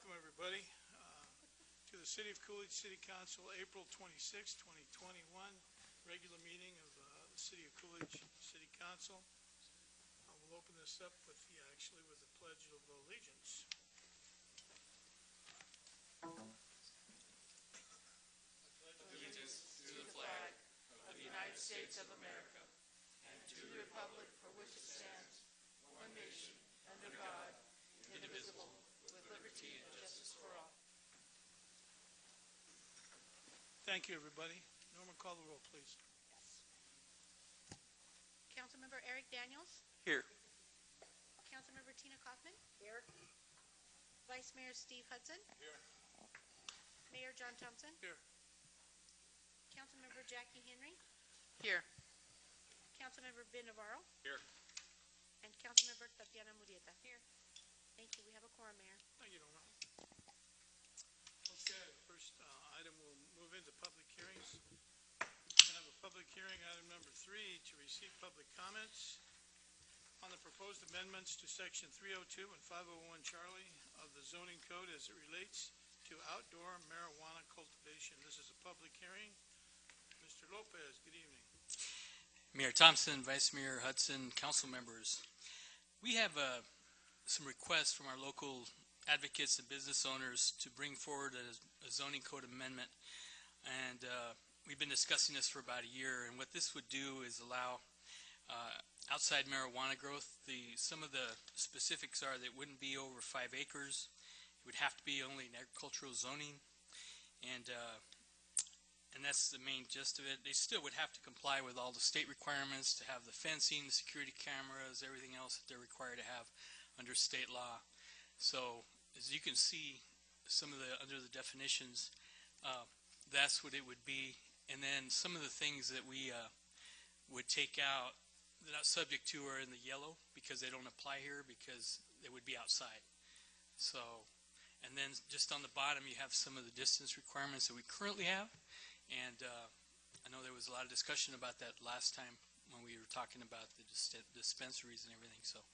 Welcome, everybody, to the City of Coolidge City Council, April 26, 2021, regular meeting of the City of Coolidge City Council. We'll open this up with the Pledge of Allegiance. Allegiance to the flag of the United States of America and to the republic for which it stands, one nation, under God, indivisible, with liberty and justice for all. Thank you, everybody. Norma, call the roll, please. Councilmember Eric Daniels. Here. Councilmember Tina Kaufman. Here. Vice Mayor Steve Hudson. Here. Mayor John Thompson. Here. Councilmember Jackie Henry. Here. Councilmember Ben Navarro. Here. And Councilmember Tatiana Murieta. Here. Thank you. We have a quorum, Mayor. Thank you, Norma. Okay, first item, we'll move into public hearings. We have a public hearing, item number 3, to receive public comments on the proposed amendments to Section 302 and 501 Charlie of the zoning code as it relates to outdoor marijuana cultivation. This is a public hearing. Mr. Lopez, good evening. Mayor Thompson, Vice Mayor Hudson, council members. We have some requests from our local advocates and business owners to bring forward a zoning code amendment. And we've been discussing this for about a year. And what this would do is allow outside marijuana growth. Some of the specifics are that it wouldn't be over 5 acres. It would have to be only in agricultural zoning. And that's the main gist of it. They still would have to comply with all the state requirements to have the fencing, the security cameras, everything else that they're required to have under state law. So as you can see, some of the under the definitions, that's what it would be. And then some of the things that we would take out that are subject to are in the yellow because they don't apply here because they would be outside. So, and then just on the bottom you have some of the distance requirements that we currently have. And I know there was a lot of discussion about that last time when we were talking about the dispensaries and everything. So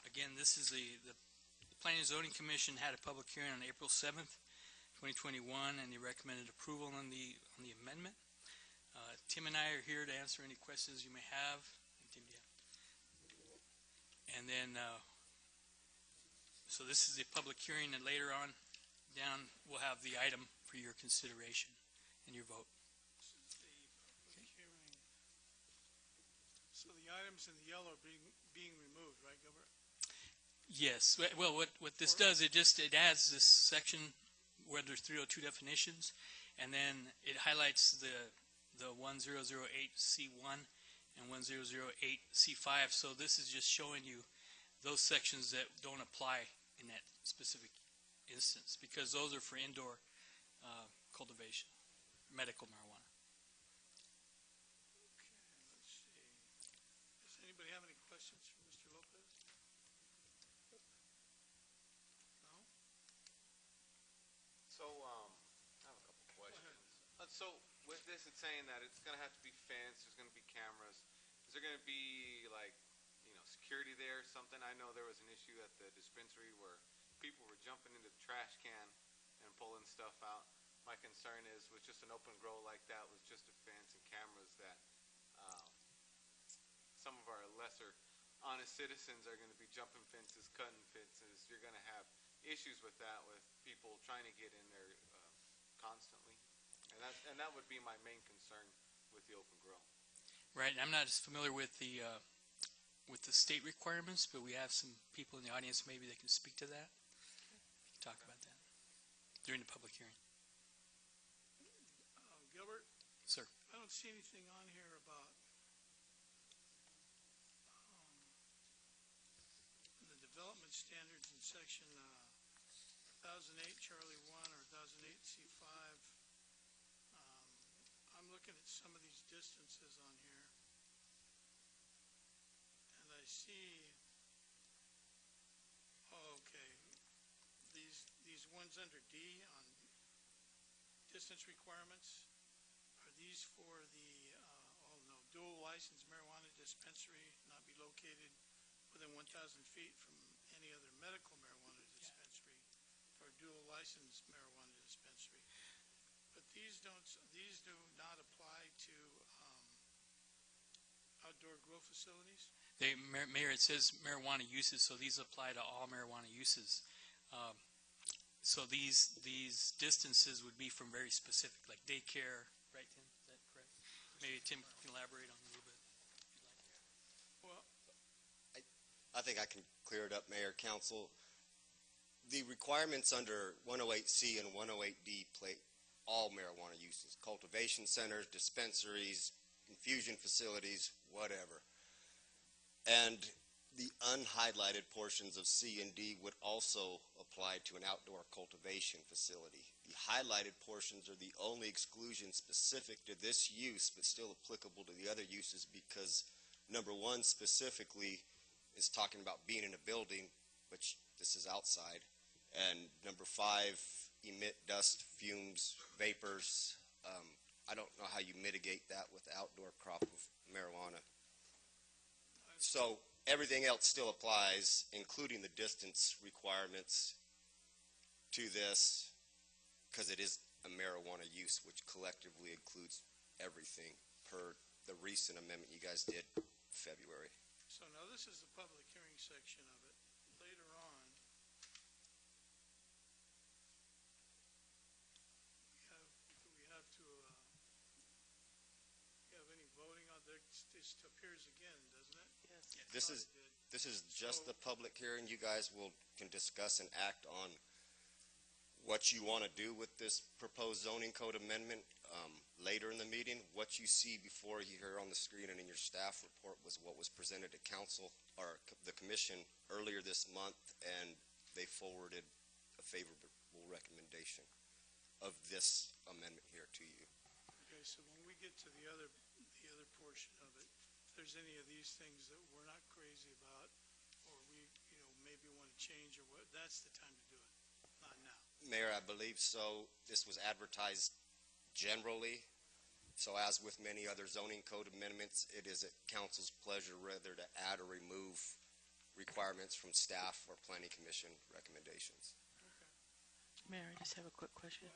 again, this is the Planning and Zoning Commission had a public hearing on April 7th, 2021, and they recommended approval on the amendment. Tim and I are here to answer any questions you may have. Tim, and then, so this is a public hearing, and later on down we'll have the item for your consideration and your vote. This is the public hearing. So the items in the yellow are being removed, right, Gilbert? Yes. Well, what this does, it adds this section where there's 302 definitions, and then it highlights the 1008C1 and 1008C5. So this is just showing you those sections that don't apply in that specific instance because those are for indoor cultivation, medical marijuana. Okay, let's see. Does anybody have any questions for Mr. Lopez? No? So, I have a couple questions. So, with this, it's saying that it's going to have to be fenced, there's going to be cameras. Is there going to be, like, security there or something? I know there was an issue at the dispensary where people were jumping into the trash can and pulling stuff out. My concern is with just an open grow like that with just a fence and cameras that some of our lesser honest citizens are going to be jumping fences, cutting fences. You're going to have issues with that, with people trying to get in there constantly. And that would be my main concern with the open grow. Right. I'm not as familiar with the state requirements, but we have some people in the audience maybe that can speak to that. Talk about that during the public hearing. Gilbert? Sir. I don't see anything on here about the development standards in section 1008 Charlie 1 or 1008 C5. I'm looking at some of these distances on here, and I see, these ones under D on distance requirements. Are these for the, dual license marijuana dispensary not be located within 1,000 feet from any other medical marijuana dispensary? licensed marijuana dispensary. But these do not apply to outdoor grow facilities? Mayor, it says marijuana uses, so these apply to all marijuana uses. Um, So these distances would be from very specific, like daycare, right, Tim? Is that correct? Maybe Tim can elaborate on it a little bit. Well, I think I can clear it up, Mayor, Council. The requirements under 108C and 108D plate all marijuana uses, cultivation centers, dispensaries, infusion facilities, whatever. And the unhighlighted portions of C and D would also apply to an outdoor cultivation facility. The highlighted portions are the only exclusion specific to this use, but still applicable to the other uses, because number one specifically is talking about being in a building, which this is outside, and number five, emit dust, fumes, vapors. I don't know how you mitigate that with the outdoor crop of marijuana. So everything else still applies, including the distance requirements to this, because it is a marijuana use, which collectively includes everything per the recent amendment you guys did February. so now this is the public hearing section of it. Later on, we have to, you have any voting on this? This appears again, doesn't it? Yes. This is just the public hearing. You guys can discuss and act on what you want to do with this proposed zoning code amendment later in the meeting. What you see before you here on the screen and in your staff report was what was presented to council or the commission earlier this month, and they forwarded a favorable recommendation of this amendment here to you. Okay, so when we get to the other portion of it, if there's any of these things that we're not crazy about, or we, maybe want to change or what, that's the time to do it, not now. Mayor, I believe so. This was advertised generally. So as with many other zoning code amendments, it is at council's pleasure whether to add or remove requirements from staff or planning commission recommendations. Mayor, I just have a quick question.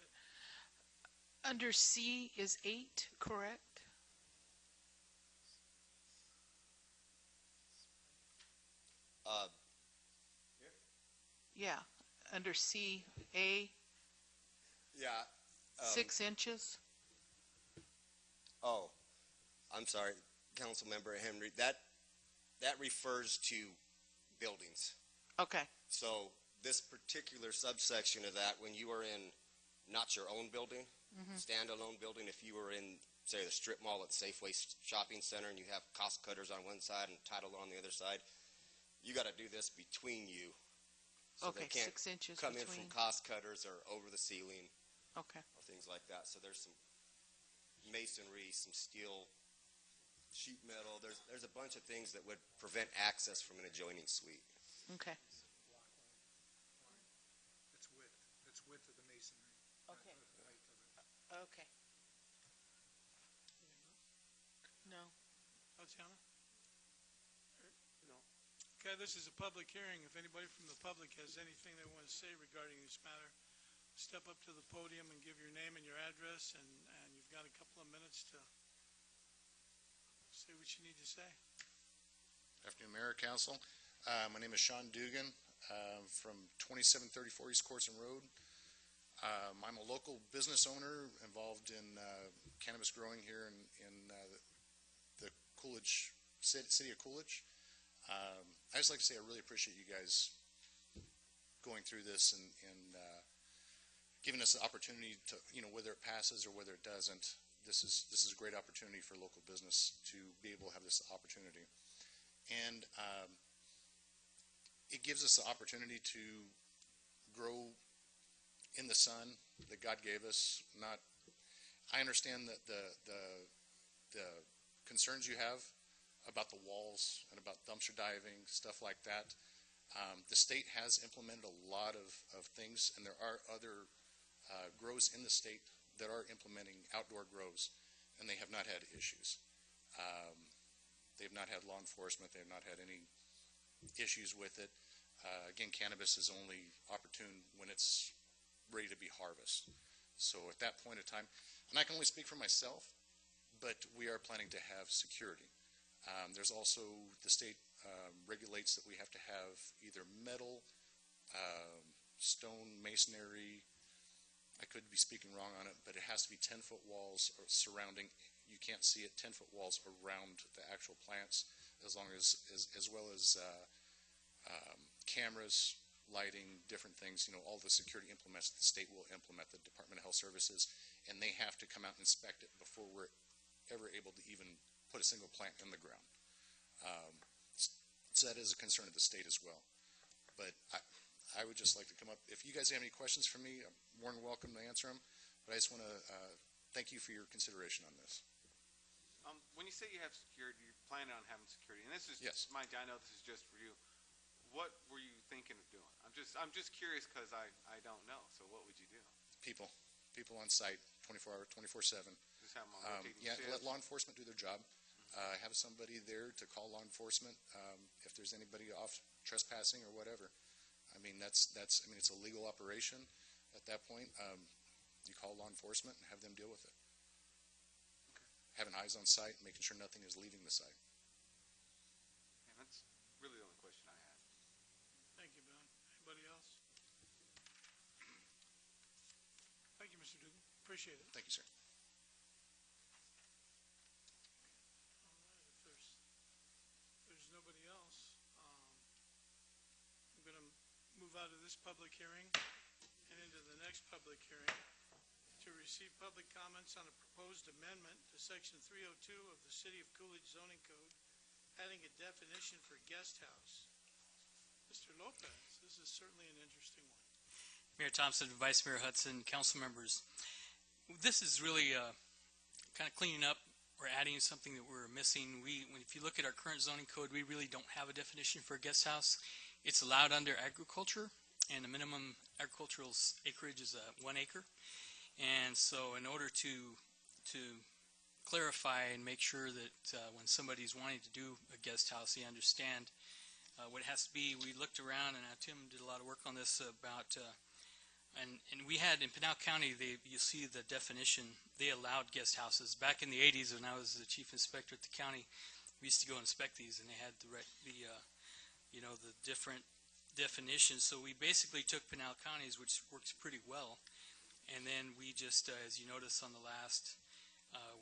Under C is 8, correct? Yeah, under C, A, Yeah. 6 inches? Oh, I'm sorry, Councilmember Henry. That refers to buildings. Okay, So this particular subsection of that, when you are in not your own building, standalone building, if you were in, say, the strip mall at Safeway Shopping Center and you have cost cutters on one side and title on the other side, you got to do this between you. So okay, they can't 6 inches come in between. from cost cutters or over the ceiling Okay, or things like that. So there's some masonry, some steel, sheet metal. There's a bunch of things that would prevent access from an adjoining suite. okay. It's width of the masonry. Okay. Not the height of it. Okay. No. Tatiana? No. Okay, this is a public hearing. If anybody from the public has anything they want to say regarding this matter, step up to the podium and give your name and your address, and you've got a couple of minutes to say what you need to say. Afternoon, Mayor, Council. My name is Sean Dugan from 2734 East Corson Road. I'm a local business owner involved in cannabis growing here in the Coolidge, city of Coolidge. I just like to say I really appreciate you guys going through this and giving us the opportunity to, whether it passes or whether it doesn't, this is a great opportunity for local business to be able to have this opportunity. And it gives us the opportunity to grow in the sun that God gave us. I understand that the concerns you have about the walls and about dumpster diving, stuff like that. The state has implemented a lot of things, and there are other grows in the state that are implementing outdoor grows, and they have not had issues. They've not had law enforcement. They have not had any issues with it. Again, cannabis is only opportune when it's ready to be harvested. So at that point in time, and I can only speak for myself, but we are planning to have security. There's also, the state regulates that we have to have either metal, stone, masonry, I could be speaking wrong on it, but it has to be 10-foot walls surrounding, you can't see it, 10-foot walls around the actual plants, as well as cameras, lighting, different things, all the security implements the state will implement, the Department of Health Services, and they have to come out and inspect it before we're ever able to even put a single plant in the ground. So that is a concern of the state as well. But I would just like to come up, if you guys have any questions for me, I'm more than welcome to answer them, but I just want to thank you for your consideration on this. When you say you have security, you're planning on having security, and this is, Yes. Mike, I know this is just for you. What were you thinking of doing? I'm just curious because I don't know. So what would you do? People on site, 24 hours, 24/7. Just have them on rotating Yeah, shifts? let law enforcement do their job. Have somebody there to call law enforcement if there's anybody off trespassing or whatever. I mean, it's a legal operation at that point. You call law enforcement and have them deal with it. Okay. Having eyes on site, making sure nothing is leaving the site. And that's really the only question I had. Thank you, Ben. Anybody else? Thank you, Mr. Dugan. Appreciate it. Thank you, sir. All right, if there's nobody else, I'm going to move out of this public hearing and into the next public hearing to receive public comments on a proposed amendment to Section 302 of the City of Coolidge zoning code, adding a definition for guest house. Mr. Lopez, this is certainly an interesting one. Mayor Thompson, Vice Mayor Hudson, council members, this is really kind of cleaning up or adding something that we're missing. If you look at our current zoning code, we really don't have a definition for a guest house. It's allowed under agriculture, and the minimum agricultural acreage is 1 acre. And so in order to clarify and make sure that when somebody's wanting to do a guest house, they understand what it has to be, we looked around, and Tim did a lot of work on this about, and we had in Pinal County, you see the definition, they allowed guest houses. Back in the 80s when I was the chief inspector at the county, we used to go inspect these, and they had the different definitions. So we basically took Pinal County's, which works pretty well, and then we just, as you notice on the last,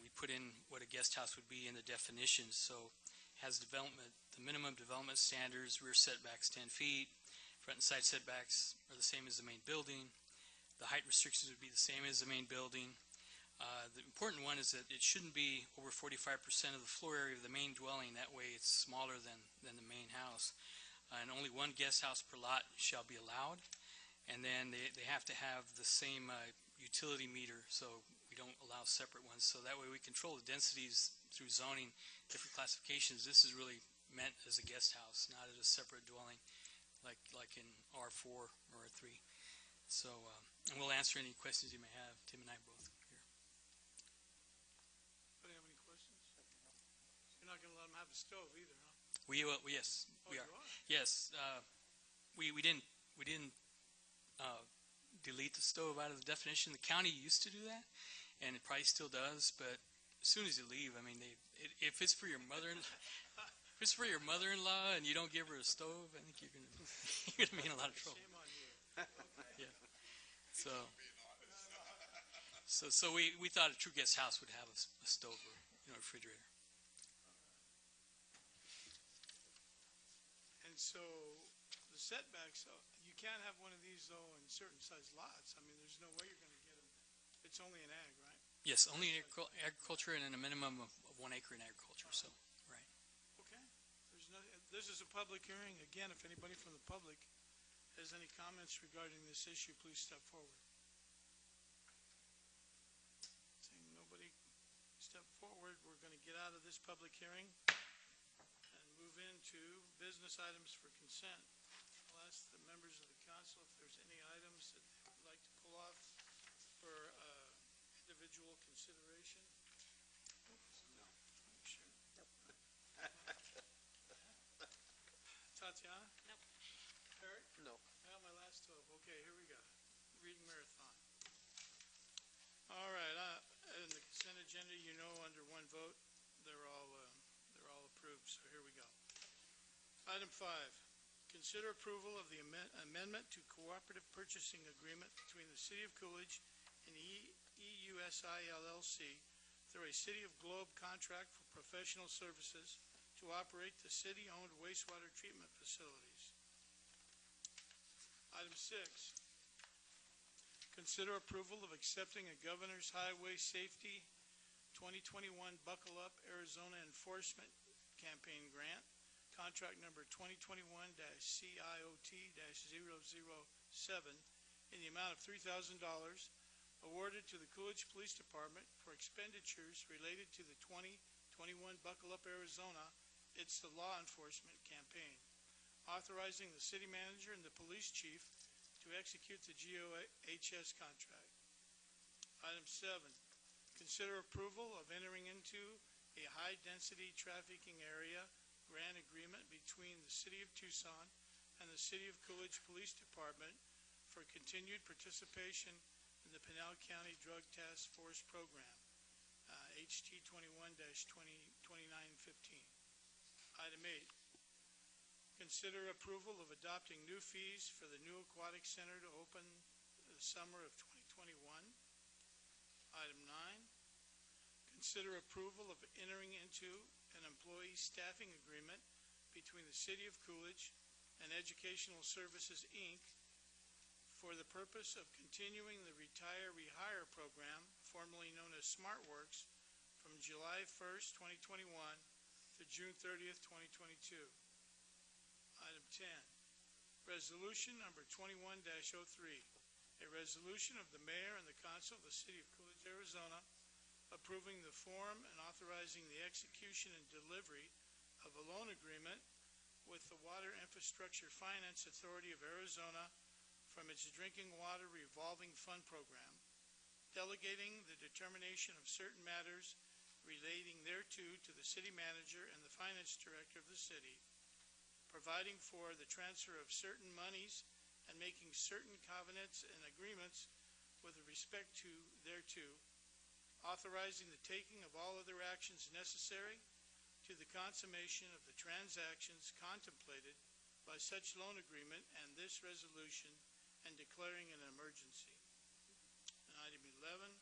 we put in what a guest house would be in the definition. So it has development, the minimum development standards, rear setbacks 10 feet, front and side setbacks are the same as the main building. The height restrictions would be the same as the main building. The important one is that it shouldn't be over 45% of the floor area of the main dwelling. That way it's smaller than the main house. And only one guest house per lot shall be allowed. And then they have to have the same utility meter, so we don't allow separate ones. So that way we control the densities through zoning, different classifications. This is really meant as a guest house, not as a separate dwelling like in R4 or R3. So, and we'll answer any questions you may have. Tim and I both here. Anybody have any questions? You're not going to let them have a stove either, huh? Yes, we are. You are? Yes, we didn't delete the stove out of the definition. The county used to do that, and it probably still does. But as soon as you leave, I mean, if it's for your mother-in-law, and you don't give her a stove, I think you're gonna be in a lot of trouble. Shame on you. Yeah. So we thought a true guest house would have a stove or refrigerator. And so the setbacks, you can't have one of these, though, in certain size lots. I mean, there's no way you're going to get them. It's only an ag, right? Yes, only in agriculture and in a minimum of 1 acre in agriculture. So, right. Okay. This is a public hearing. Again, if anybody from the public has any comments regarding this issue, please step forward. Seeing nobody step forward, we're going to get out of this public hearing and move into business items for consent. I'll ask the members of the council if there's any items that they would like to pull off for individual consideration. No. Sure. Tatiana? Nope. Eric? No. Well, my last 12. Okay, here we go. Reading marathon. agenda, you know, under one vote, they're all approved, so here we go. Item 5, consider approval of the amendment to cooperative purchasing agreement between the City of Coolidge and EUSI LLC through a City of Globe contract for professional services to operate the city-owned wastewater treatment facilities. Item 6, consider approval of accepting a Governor's Highway Safety 2021 Buckle Up Arizona Enforcement Campaign Grant, contract number 2021-CIOT-007 in the amount of $3,000 awarded to the Coolidge Police Department for expenditures related to the 2021 Buckle Up Arizona It's the Law Enforcement Campaign, authorizing the city manager and the police chief to execute the GOHS contract. Item 7, consider approval of entering into a high-density trafficking area grant agreement between the City of Tucson and the City of Coolidge Police Department for continued participation in the Pinal County Drug Task Force Program, HT 21-2915. Item 8, consider approval of adopting new fees for the new aquatic center to open the summer of 2021. Item 9, consider approval of entering into an employee staffing agreement between the City of Coolidge and Educational Services, Inc. for the purpose of continuing the Retire Rehire program, formerly known as SmartWorks, from July 1st, 2021 to June 30th, 2022. Item 10, resolution number 21-03, a resolution of the mayor and the council of the City of Coolidge, Arizona, approving the form and authorizing the execution and delivery of a loan agreement with the Water Infrastructure Finance Authority of Arizona from its Drinking Water Revolving Fund Program, delegating the determination of certain matters relating thereto to the city manager and the finance director of the city, providing for the transfer of certain monies and making certain covenants and agreements with respect to thereto, authorizing the taking of all other actions necessary to the consummation of the transactions contemplated by such loan agreement and this resolution, and declaring an emergency. And item 11,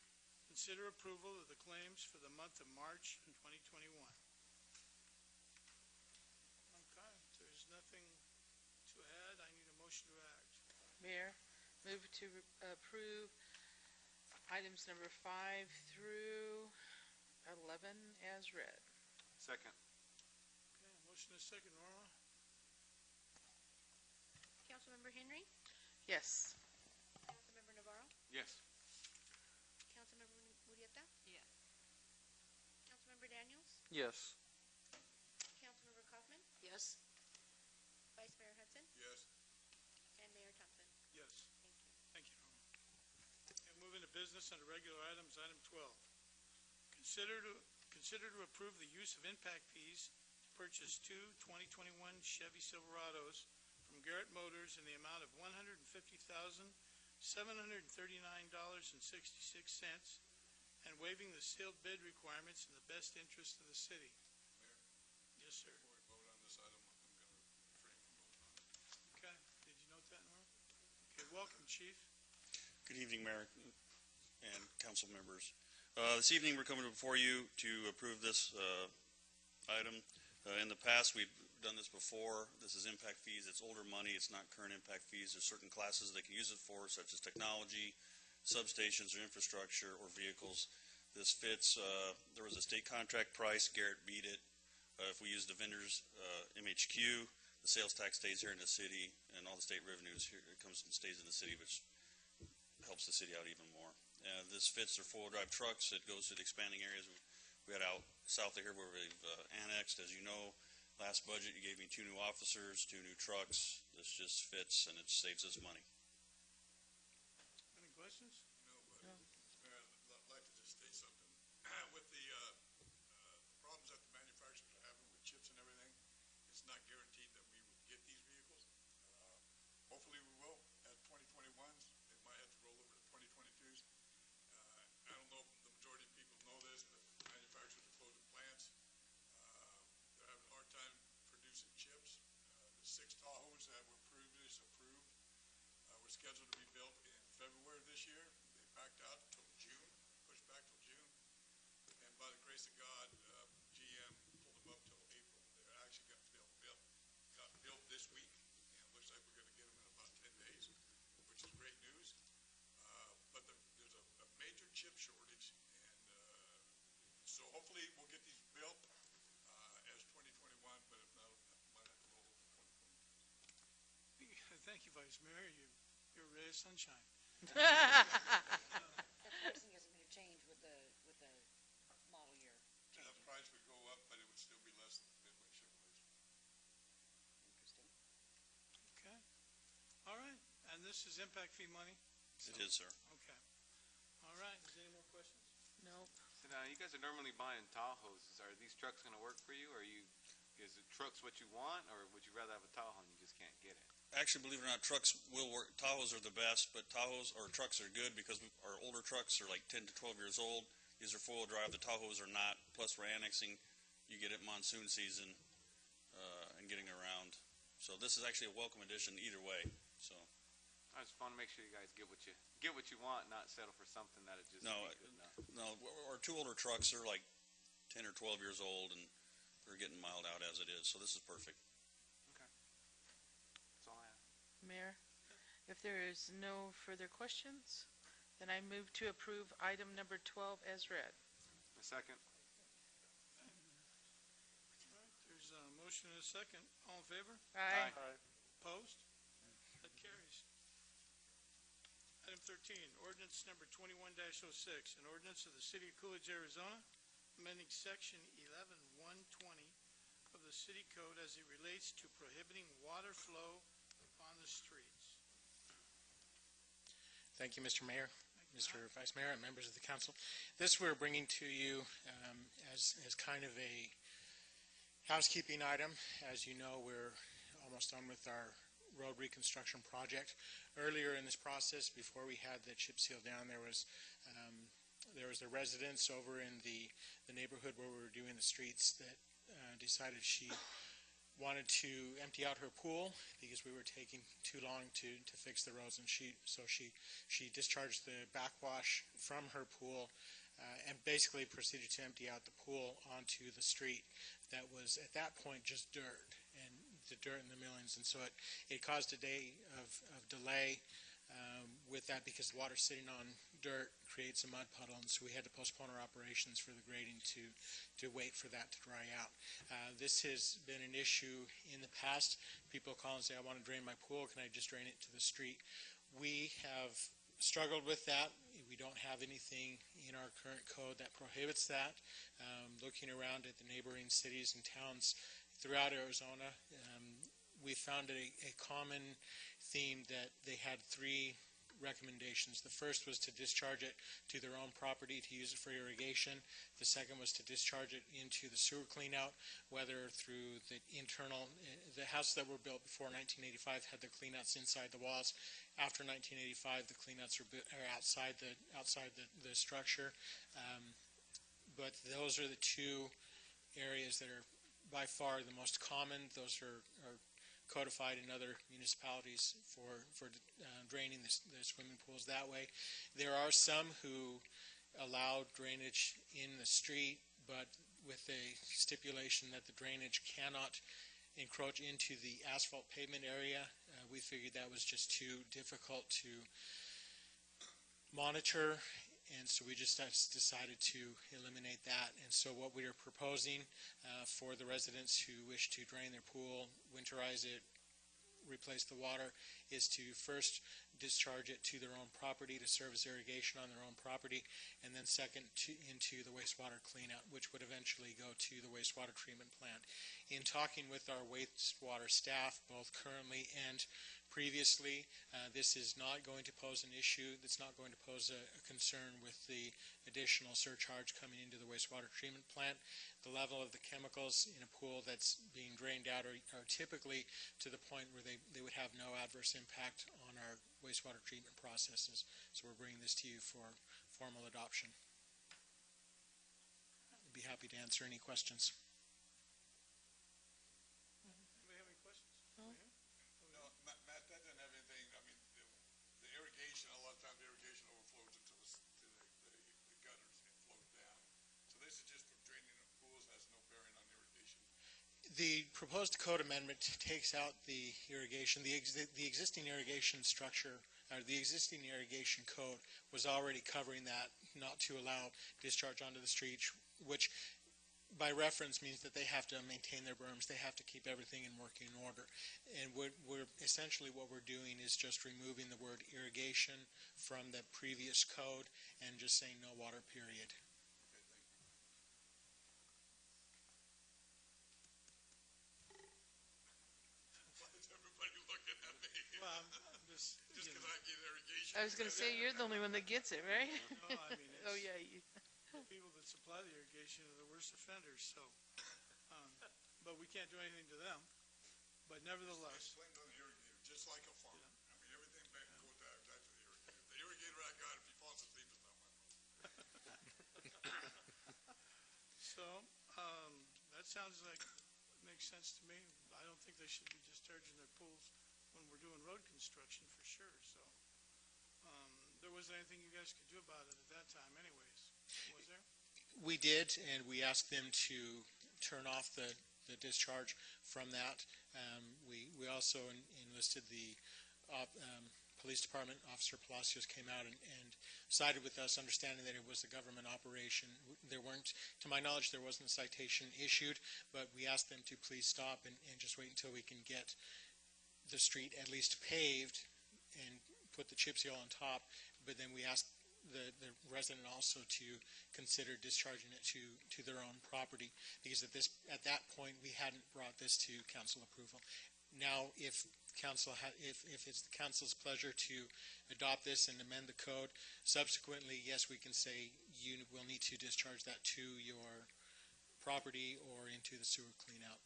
consider approval of the claims for the month of March 2021. Okay, if there's nothing to add, I need a motion to act. Mayor, move to approve items number 5 through 11 as read. Second. Okay, motion is second. Norma? Councilmember Henry, Yes. Councilmember Navarro, Yes. Councilmember Murieta, Yes. Councilmember Daniels, Yes. Councilmember Kaufman, Yes. Vice Mayor Hudson, Yes. and Mayor Thompson. Yes. Thank you. Thank you, Norma. And moving to business under regular items, item 12. Consider to approve the use of impact fees to purchase two 2021 Chevy Silverados from Garrett Motors in the amount of $150,739.66 and waiving the sealed bid requirements in the best interest of the city. Mayor? Yes, sir. Before we vote on this item, I'm going to refrain from voting on it. Okay, did you note that, Norm? Okay, welcome, Chief. Good evening, Mayor and council members. This evening, we're coming before you to approve this item. In the past, we've done this before. This is impact fees. It's older money. It's not current impact fees. There's certain classes they can use it for, such as technology, substations, or infrastructure, or vehicles. This fits. There was a state contract price. Garrett beat it. If we use the vendor's MHQ, the sales tax stays here in the city, and all the state revenues here it comes and stays in the city, which helps the city out even more. This fits their four-wheel drive trucks. It goes to the expanding areas we had out south of here where we've annexed. As you know, last budget you gave me 2 new officers, 2 new trucks. This just fits and it saves us money. Any questions? No, but Mayor, I'd like to just state something. With the problems that the manufacturers are having with chips and everything, it's not guaranteed that we will get these vehicles. Hopefully we will at 2021s. It might have to roll over to 2022s. I don't know if the majority of people know this, but was scheduled to be built in February of this year. They backed out until June, pushed back till June. And by the grace of God, GM pulled them up till April. They actually got built this week. And it looks like we're going to get them in about 10 days, which is great news. But there's a major chip shortage. And so hopefully we'll get these built as 2021, but if not, might have to roll over to 2022. Thank you, Vice Mayor. You're a ray of sunshine. That pricing isn't gonna change with the model year The changing. price would go up, but it would still be less than Midway Chevrolet's. Interesting. Okay. All right. And this is impact fee money? It is, sir. Okay. All right. Is there any more questions? Nope. So now, you guys are normally buying Tahoes. Are these trucks gonna work for you? Is the trucks what you want, or would you rather have a Tahoe and you just can't get it? Actually, believe it or not, trucks will work. Tahoes are the best, but Tahoes or trucks are good because our older trucks are like 10 to 12 years old. These are four-wheel drive. The Tahoes are not. Plus, we're annexing. You get it monsoon season and getting around. So this is actually a welcome addition either way. So I just want to make sure you guys get what you want, not settle for something that it just no, ain't good enough. no, our two older trucks are like 10 or 12 years old, and they're getting mild out as it is. So this is perfect. That's all I have. Mayor, if there is no further questions, then I move to approve item number 12 as read. A second. All right. There's a motion and a second. All in favor? Aye. Opposed? That carries. Item 13, ordinance number 21-06, an ordinance of the City of Coolidge, Arizona, amending section 11-120 of the city code as it relates to prohibiting water flow on the streets. Thank you, Mr. Mayor, Mr. Vice Mayor, and members of the council. This we're bringing to you as kind of a housekeeping item. As you know, we're almost done with our road reconstruction project. Earlier in this process, before we had the chip seal down, there was the residents over in the neighborhood where we were doing the streets that decided she wanted to empty out her pool because we were taking too long to fix the roads, and she discharged the backwash from her pool and basically proceeded to empty out the pool onto the street that was at that point just dirt, and the dirt in the millings, and so it caused a day of delay with that because water sitting on dirt creates a mud puddle, and so we had to postpone our operations for the grading to wait for that to dry out. This has been an issue in the past. People call and say, I want to drain my pool, can I just drain it to the street? We have struggled with that. We don't have anything in our current code that prohibits that. Looking around at the neighboring cities and towns throughout Arizona, we found a common theme that they had three recommendations. The first was to discharge it to their own property to use it for irrigation. The second was to discharge it into the sewer cleanout, whether through the internal, the houses that were built before 1985 had the cleanouts inside the walls. After 1985, the cleanouts are outside the structure. But those are the two areas that are by far the most common. Those are codified in other municipalities for draining the swimming pools that way. There are some who allow drainage in the street, but with a stipulation that the drainage cannot encroach into the asphalt pavement area. We figured that was just too difficult to monitor, and so we just decided to eliminate that. And so what we are proposing for the residents who wish to drain their pool, winterize it, replace the water, is to first discharge it to their own property to serve as irrigation on their own property, and then second into the wastewater cleanout, which would eventually go to the wastewater treatment plant. In talking with our wastewater staff, both currently and previously, this is not going to pose an issue. It's not going to pose a concern with the additional surcharge coming into the wastewater treatment plant. The level of the chemicals in a pool that's being drained out are typically to the point where they would have no adverse impact on our wastewater treatment processes. So we're bringing this to you for formal adoption. I'd be happy to answer any questions. Anybody have any questions? No. No, Matt, that doesn't have anything, I mean, The proposed code amendment takes out the irrigation, the existing irrigation structure, or the existing irrigation code was already covering that, not to allow discharge onto the street, which by reference means that they have to maintain their berms, they have to keep everything in working order. And we're essentially what we're doing is just removing the word irrigation from the previous code and just saying no water, period. Why is everybody looking at me? Well, I'm just, Just you because know, I get irrigation? I was going to say, you're the only one that gets it, right? no, I mean, Oh, it's, yeah. the people that supply the irrigation are the worst offenders, so, but we can't do anything to them. But nevertheless, Blamed on the irrigator, just like a farmer. I mean, everything back goes back to the irrigator. The irrigator I got, if he falls asleep, it's not my fault. so, that sounds like, makes sense to me. I don't think they should be discharging their pools when we're doing road construction for sure, so. There wasn't anything you guys could do about it at that time anyways, was there? We did, and we asked them to turn off the discharge from that. We also enlisted the police department. Officer Palacios came out and sided with us, understanding that it was a government operation. There weren't, to my knowledge, there wasn't a citation issued, but we asked them to please stop and just wait until we can get the street at least paved and put the chip seal on top. But then we asked the resident also to consider discharging it to their own property, because at that point we hadn't brought this to council approval. Now, if it's the council's pleasure to adopt this and amend the code, subsequently, yes, we can say you will need to discharge that to your property or into the sewer cleanout.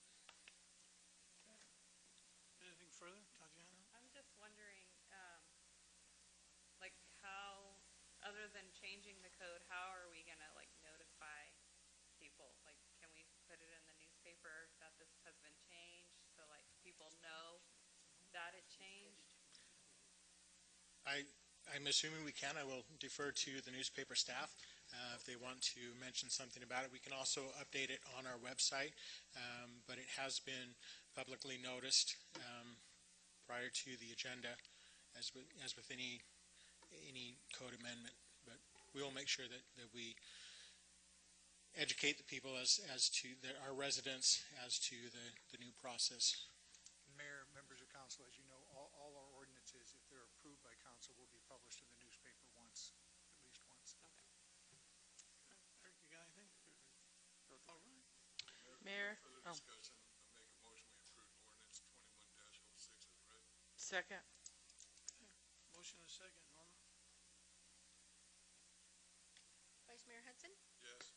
Anything further, Tatiana? I'm just wondering, like, how, other than changing the code, how are we gonna, like, notify people? Like, can we put it in the newspaper that this has been changed, so, like, people know that it changed? I'm assuming we can. I will defer to the newspaper staff if they want to mention something about it. We can also update it on our website, but it has been publicly noticed prior to the agenda, as with any code amendment. But we will make sure that we educate the people as to our residents as to the new process. Mayor, members of council, as you know, all our ordinances, if they're approved by council, will be published in the newspaper once, at least once. Eric, you got anything? All right. Mayor? Further Oh, discussion, I make a motion, we approve ordinance 21-06 as read. second. Motion and a second, Norma? Vice Mayor Hudson, Yes.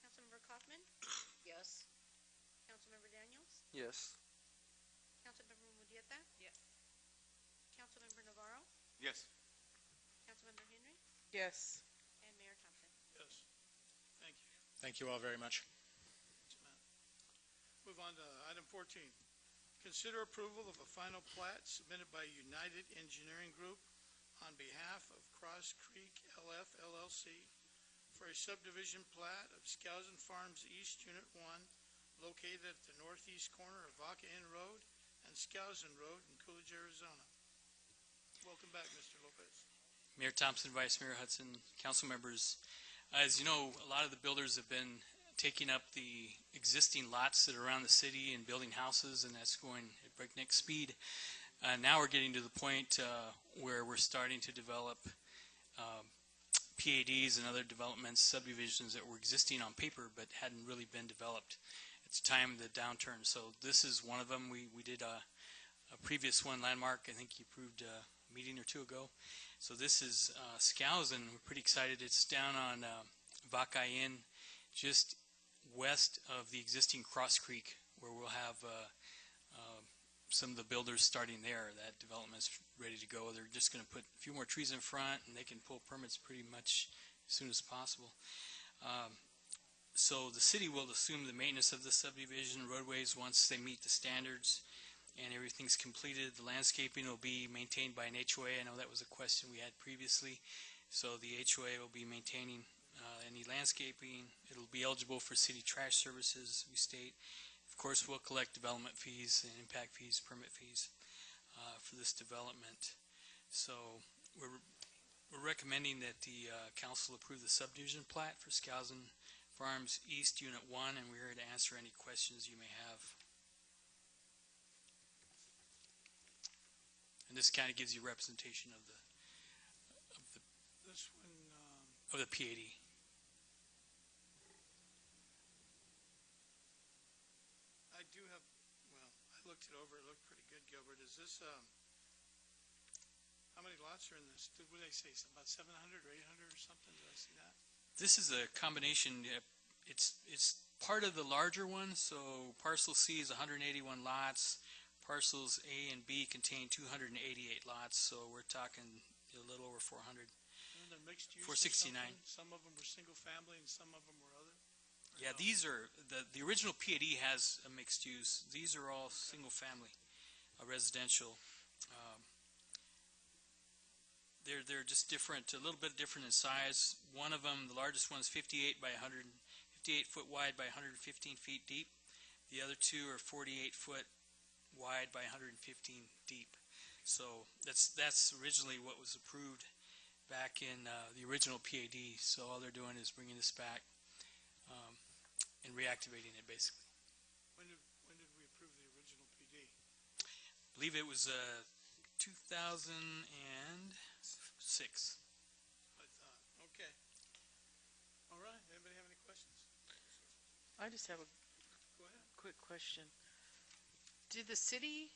Councilmember Kaufman, Yes. Councilmember Daniels, Yes. Councilmember Mudieta, Yes. Councilmember Navarro, Yes. Councilmember Henry, Yes. and Mayor Thompson. Yes. Thank you. Thank you all very much. Thanks, Matt. Move on to item 14. Consider approval of a final plat submitted by United Engineering Group on behalf of Cross Creek LF LLC for a subdivision plat of Skousen Farms East Unit 1 located at the northeast corner of Vaca Inn Road and Skousen Road in Coolidge, Arizona. Welcome back, Mr. Lopez. Mayor Thompson, Vice Mayor Hudson, council members. As you know, a lot of the builders have been taking up the existing lots that are around the city and building houses, and that's going at breakneck speed. Now we're getting to the point where we're starting to develop PADs and other developments, subdivisions that were existing on paper but hadn't really been developed. It's time of the downturn. So this is one of them. We did a previous one, Landmark, I think you approved a meeting or two ago. So this is Skousen. We're pretty excited. It's down on Vaca Inn, just west of the existing Cross Creek, where we'll have some of the builders starting there. That development's ready to go. They're just going to put a few more trees in front, and they can pull permits pretty much as soon as possible. So the city will assume the maintenance of the subdivision roadways once they meet the standards and everything's completed. The landscaping will be maintained by an HOA. I know that was a question we had previously. So the HOA will be maintaining any landscaping. It'll be eligible for city trash services, we state, Of course, we'll collect development fees and impact fees, permit fees for this development. So we're recommending that the council approve the subdivision plat for Skousen Farms East Unit 1, and we're here to answer any questions you may have. And this kind of gives you representation of the This one, PAD. I do have, well, I looked it over, it looked pretty good, Gilbert. Is this, how many lots are in this? What did they say, about 700 or 800 or something? Did I see that? This is a combination. It's part of the larger one. So parcel C is 181 lots. Parcels A and B contain 288 lots. So we're talking a little over 400. And they're mixed use. 469. Some of them were single family and some of them were other. Yeah, these are the original PAD has a mixed use. These are all single family, residential. They're just different, a little bit different in size. One of them, the largest one, is 58 foot wide by 115 feet deep. The other two are 48 foot wide by 115 deep. So that's originally what was approved back in the original PAD. So all they're doing is bringing this back and reactivating it, basically. When did we approve the original PD? I believe it was 2006. I thought, okay. All right, anybody have any questions? I just have a Go ahead. quick question. Did the city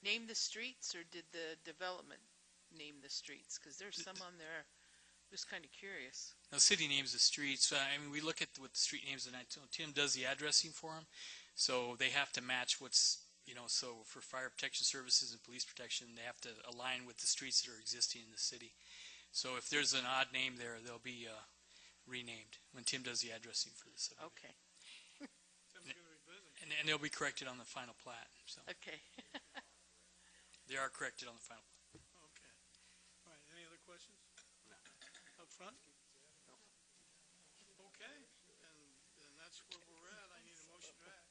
name the streets, or did the development name the streets? Because there's some on there, just kind of curious. Now, the city names the streets. I mean, we look at what the street names, and Tim does the addressing for them. So they have to match what's, so for fire protection services and police protection, they have to align with the streets that are existing in the city. So if there's an odd name there, they'll be renamed when Tim does the addressing for the subdivision. Okay, Tim's going to be busy. And they'll be corrected on the final plat. So okay. they are corrected on the final plat. Okay. All right, any other questions? No. Up front? No. Okay, and that's where we're at. I need a motion to act.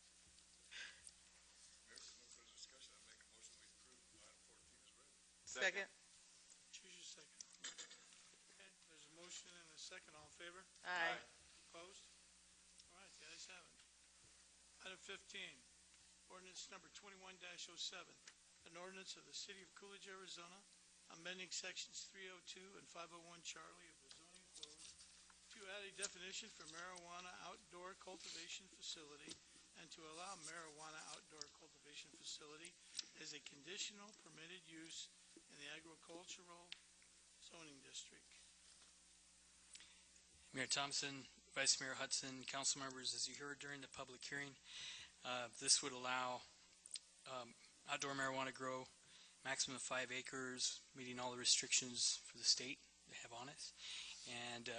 There's no further discussion. I make a motion we approve item 14 is read. Second. Choose your second. Okay, there's a motion and a second. All in favor? Aye. Opposed? All right, the ayes have it. Item 15, ordinance number 21-07, an ordinance of the City of Coolidge, Arizona, amending sections 302 and 501 Charlie of the zoning code to add a definition for marijuana outdoor cultivation facility and to allow marijuana outdoor cultivation facility as a conditional permitted use in the agricultural zoning district. Mayor Thompson, Vice Mayor Hudson, council members, as you heard during the public hearing, this would allow outdoor marijuana grow, maximum of 5 acres, meeting all the restrictions for the state they have on it. And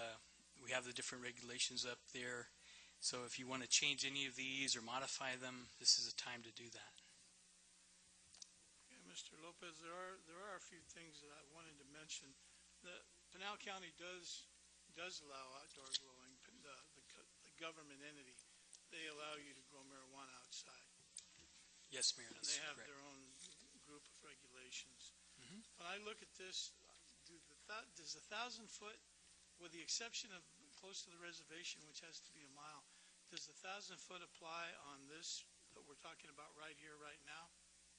we have the different regulations up there. So if you want to change any of these or modify them, this is a time to do that. Okay, Mr. Lopez, there are a few things that I wanted to mention. The Pinal County does allow outdoor growing. The government entity, they allow you to grow marijuana outside. Yes, Mayor, And that's they have correct. their own group of regulations. Mhm. When I look at this, does the 1,000-foot, with the exception of close to the reservation, which has to be a mile, does the 1,000-foot apply on this that we're talking about right here, right now,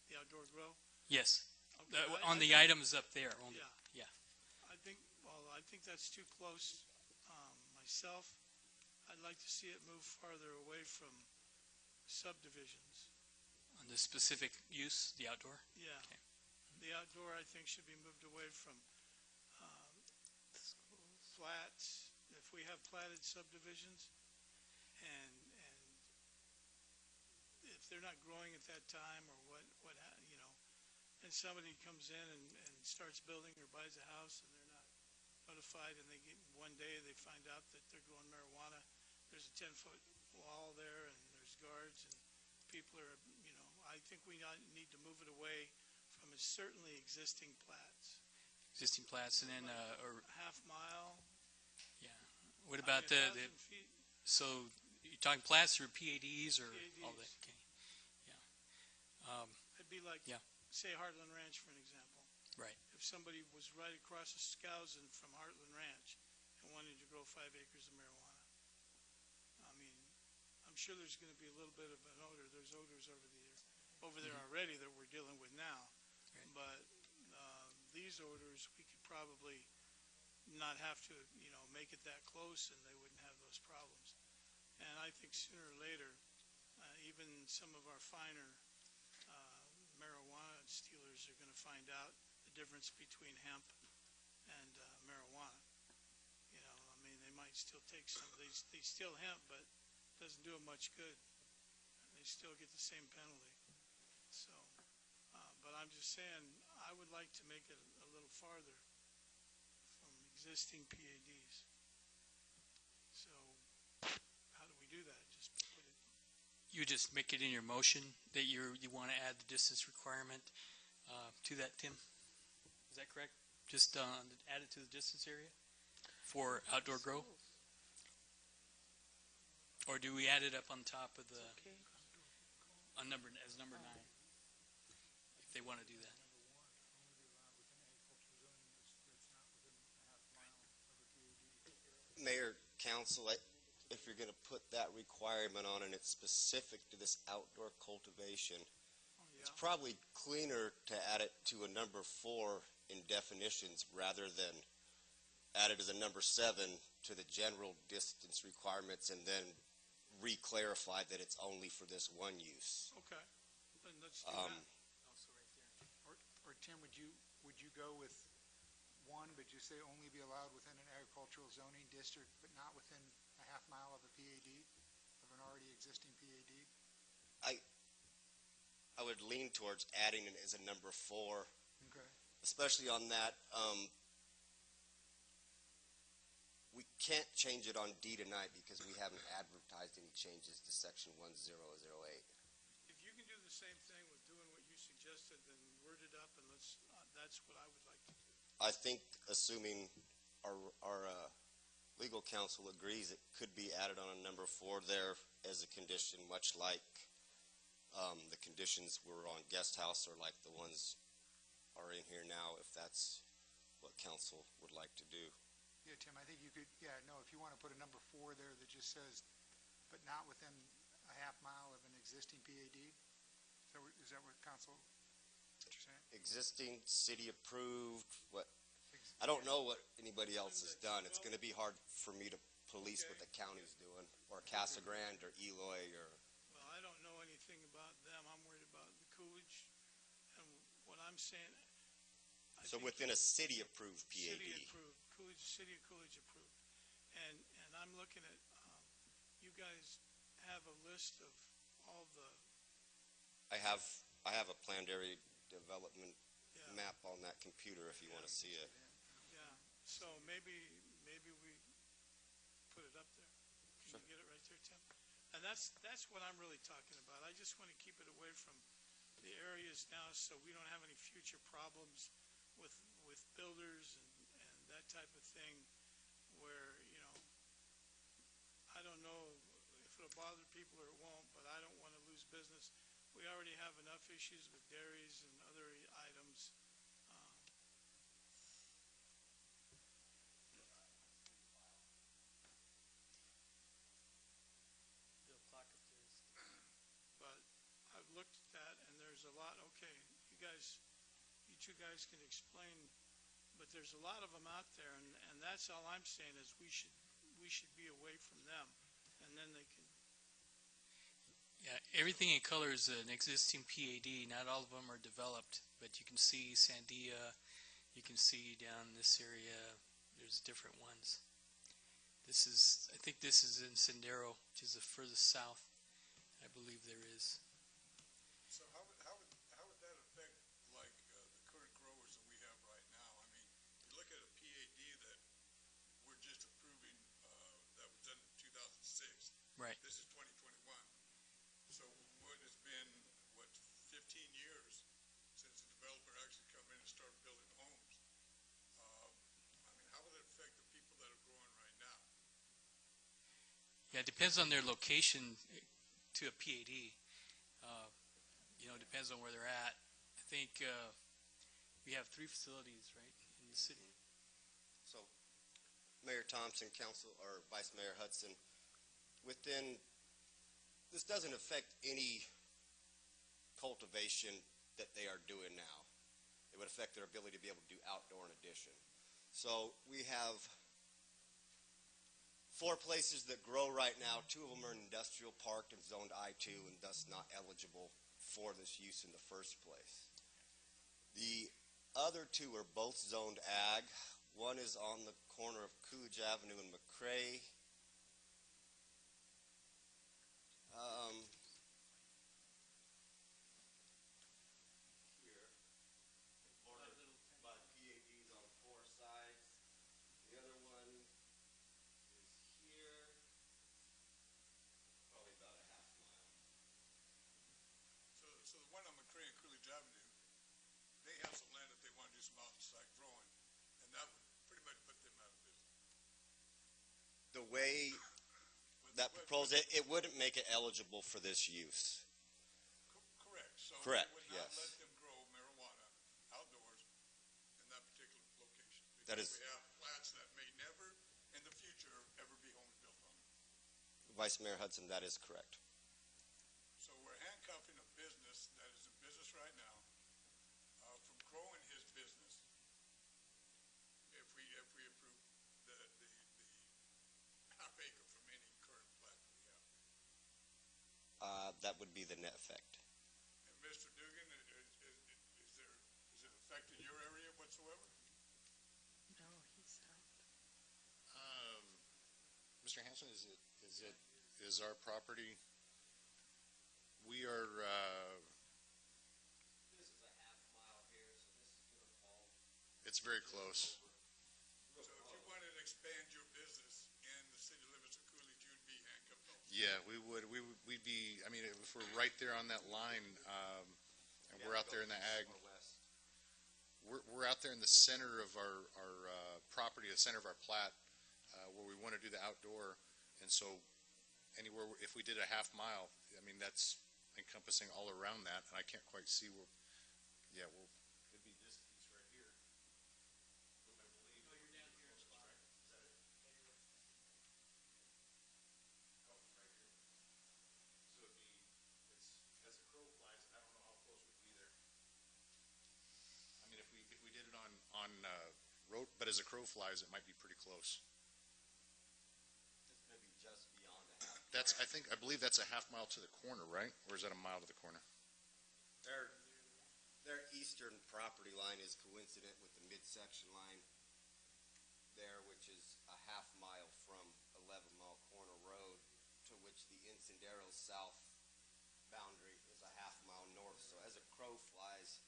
the outdoor grow? Yes, Okay, on the items up there only. Yeah. Yeah. I think that's too close myself. I'd like to see it move farther away from subdivisions. On the specific use, the outdoor? Yeah. Okay. The outdoor, I think, should be moved away from flats, if we have platted subdivisions, and if they're not growing at that time, or and somebody comes in and starts building or buys a house, and they're not notified, and one day they find out that they're growing marijuana, there's a 10-foot wall there, and there's guards, and people are, I think we need to move it away from certainly existing plats. Existing plats, and then, Half mile. yeah. What about 1,000 feet. so You talking plats or PADs or all that? PADs. Okay. Yeah. It'd be like, Yeah. say Heartland Ranch, for an example. Right. If somebody was right across the Skousen from Heartland Ranch and wanted to grow 5 acres of marijuana, I mean, I'm sure there's going to be a little bit of an odor. There's odors over there already that we're dealing with now. Right. But these odors, we could probably not have to, make it that close, and they wouldn't have those problems. And I think sooner or later, even some of our finer marijuana stealers are going to find out the difference between hemp and marijuana. I mean, they might still take some. They steal hemp, but it doesn't do them much good. They still get the same penalty. So, but I'm just saying, I would like to make it a little farther from existing PADs. So, how do we do that? Just put it. You just make it in your motion that you want to add the distance requirement to that, Tim? Is that correct? Just add it to the distance area for outdoor grow? Or do we add it up on top of the, on number 9, if they want to do that? Mayor, council, if you're going to put that requirement on and it's specific to this outdoor cultivation, it's probably cleaner to add it to a number 4 in definitions rather than add it as a number 7 to the general distance requirements and then re-clarify that it's only for this one use. Okay, then let's do that. Or Tim, would you go with 1, but you say only be allowed within an agricultural zoning district, but not within a half mile of a PAD, of an already existing PAD? I would lean towards adding it as a number 4, Okay. especially on that. We can't change it on D tonight because we haven't advertised any changes to section 1008. If you can do the same thing with doing what you suggested, then word it up and that's what I would like to do. I think, assuming our legal counsel agrees, it could be added on a number 4 there as a condition, much like the conditions were on guest house or like the ones are in here now, if that's what council would like to do. Yeah, Tim, I think you could, if you want to put a number 4 there that just says, but not within a half mile of an existing PAD? Is that what council, what you're saying? Existing, city approved, I don't know what anybody else has done. It's going to be hard for me to police what the county's doing, or Casa Grande, or Eloy, or... Well, I don't know anything about them. I'm worried about the Coolidge, and what I'm saying... So within a city-approved PAD? City-approved, City of Coolidge approved. And I'm looking at, you guys have a list of all the... I have a planned area development map on that computer if you want to see it. Yeah, so maybe we put it up there. Can you get it right there, Tim? And that's what I'm really talking about. I just want to keep it away from the areas now so we don't have any future problems with builders and that type of thing where, I don't know if it'll bother people or it won't, but I don't want to lose business. We already have enough issues with dairies and other items. But I've looked at that, and there's a lot. Okay, you two guys can explain, but there's a lot of them out there, and that's all I'm saying is we should be away from them, and then they can. Yeah, everything in color is an existing PAD. Not all of them are developed, but you can see Sandia, you can see down this area, there's different ones. I think this is in Sendero, which is the furthest south. I believe there is. So how would that affect, like, the current growers that we have right now? I mean, you look at a PAD that we're just approving, that was done in 2006. Right. This is 2021. So what has been, 15 years since the developer actually come in and started building homes? I mean, how will it affect the people that are growing right now? Yeah, it depends on their location to a PAD. It depends on where they're at. I think we have 3 facilities, right, in the city. So, Mayor Thompson, Council, or Vice Mayor Hudson, this doesn't affect any cultivation that they are doing now. It would affect their ability to be able to do outdoor in addition. So we have 4 places that grow right now. 2 of them are in industrial park and zoned I-2 and thus not eligible for this use in the first place. The other 2 are both zoned ag. One is on the corner of Coolidge Avenue and McCrae. Here, bordered by PADs on 4 sides. The other one is here, probably about a half mile. So the one on McCray and Coolidge Avenue, they have some land that they want to do some outside growing, and that would pretty much put them out of business. The way that proposal, it wouldn't make it eligible for this use. Correct. So Correct, we would not yes. let them grow marijuana outdoors in that particular location. That Because is- we have flats that may never, in the future, ever be homes built on. Vice Mayor Hudson, that is correct. So we're handcuffing a business that is in business right now from growing his business if we approve the half acre from any current plat that we have. That would be the net effect. And Mr. Dugan, is it affecting your area whatsoever? No, he's out. Mr. Hanson, is our property, we are, This is a half mile here, so this is going to fall. it's very close. So if you wanted to expand your business in the city limits of Coolidge, you'd be handcuffed also. Yeah, we'd be, I mean, if we're right there on that line, and we're out there in the ag, we're out there in the center of our property, the center of our plat, where we want to do the outdoor, and so anywhere, if we did a half mile, I mean, that's encompassing all around that, and I can't quite see where, yeah, well, it'd be this piece right here. I believe. No, you're down here in the bottom. Is that it? Oh, right here. So it'd be, as a crow flies, I don't know how close we'd be there. I mean, if we did it on road, but as a crow flies, it might be pretty close. It's going to be just beyond a half. I believe that's a half mile to the corner, right? Or is that a mile to the corner? Their eastern property line is coincident with the midsection line there, which is a half mile from 11 Mile Corner Road, to which the Encendero's south boundary is a half mile north. So as a crow flies,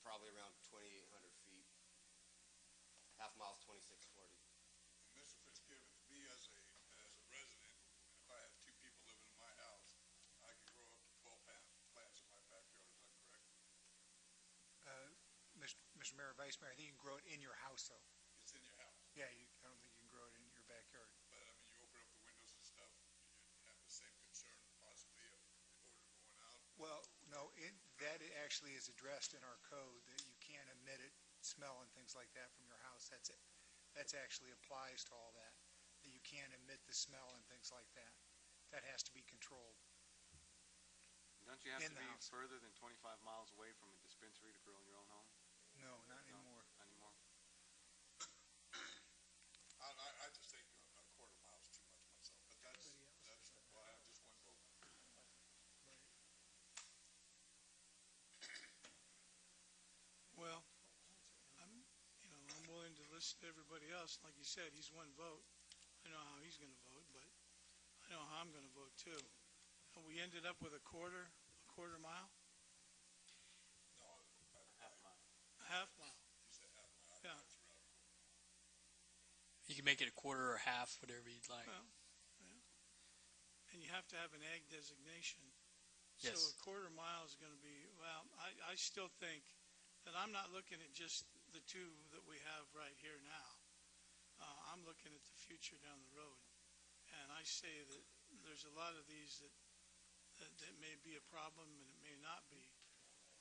probably around 2,800 feet. Half mile's 2640. And Mr. Fitzgibbons, me as a resident, if I had 2 people living in my house, I could grow up to 12 plants in my backyard, is that correct? Mr. Mayor, Vice Mayor, I think you can grow it in your house, though. It's in your house, Yeah, I don't think you can grow it in your backyard. but I mean, you open up the windows and stuff, you'd have the same concern possibly of the odor going out. Well, no, that actually is addressed in our code, that you can't emit it, smell and things like that from your house. That's it. That's actually applies to all that you can't emit the smell and things like that. That has to be controlled. Don't you have In to the be house. further than 25 miles away from a dispensary to grow in your own home? No, not No, anymore. anymore? I just think a quarter mile is too much myself, but that's why I have just one vote. Well, I'm willing to listen to everybody else. Like you said, he's one vote. I know how he's going to vote, but I know how I'm going to vote too. And we ended up with a quarter mile? No, Half mile. A half mile, you said half mile. yeah. That's right. You can make it a quarter or half, whatever you'd like. Well, yeah. And you have to have an ag designation. Yes. So a quarter mile is going to be, well, I still think that I'm not looking at just the 2 that we have right here now. I'm looking at the future down the road. And I say that there's a lot of these that may be a problem and it may not be.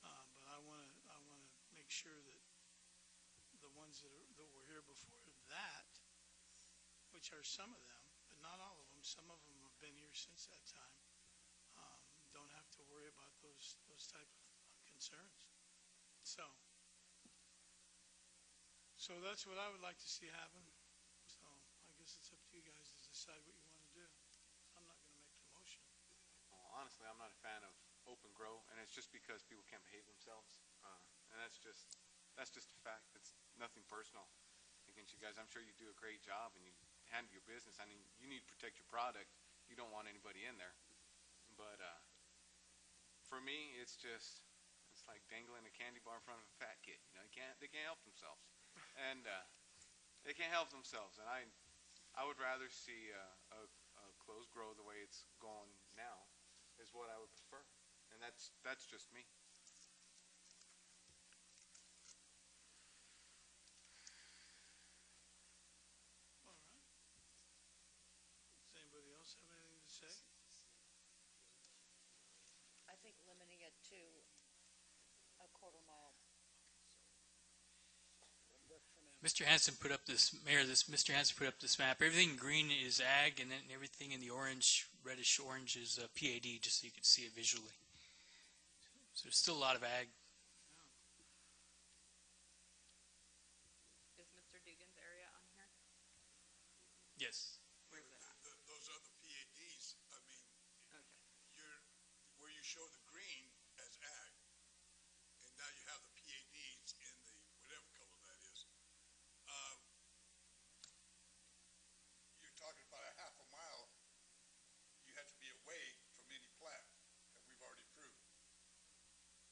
But I want to make sure that the ones that were here before that, which are some of them, but not all of them, some of them have been here since that time, don't have to worry about those type of concerns. So that's what I would like to see happen. So I guess it's up to you guys to decide what you want to do. I'm not going to make the motion. Well, honestly, I'm not a fan of open grow, and it's just because people can't behave themselves. And that's just a fact. It's nothing personal against you guys. I'm sure you do a great job and you handle your business. I mean, you need to protect your product. You don't want anybody in there. But for me, it's like dangling a candy bar in front of a fat kid. You know, they can't help themselves, and they can't help themselves. And I would rather see a closed grow the way it's going now is what I would prefer, and that's just me. All right. Does anybody else have anything to say? I think limiting it to a quarter mile would work for me. Mr. Hanson put up this, Mayor, Mr. Hanson put up this map. Everything green is ag, and then everything in the orange, reddish orange is PAD, just so you can see it visually. So there's still a lot of ag. Is Mr. Dugan's area on here? Yes. Where's it at? Those other PADs, I mean, Okay. where you show the green as ag, and now you have the PADs in the whatever color that is. You're talking about a half a mile. You have to be away from any plat that we've already approved.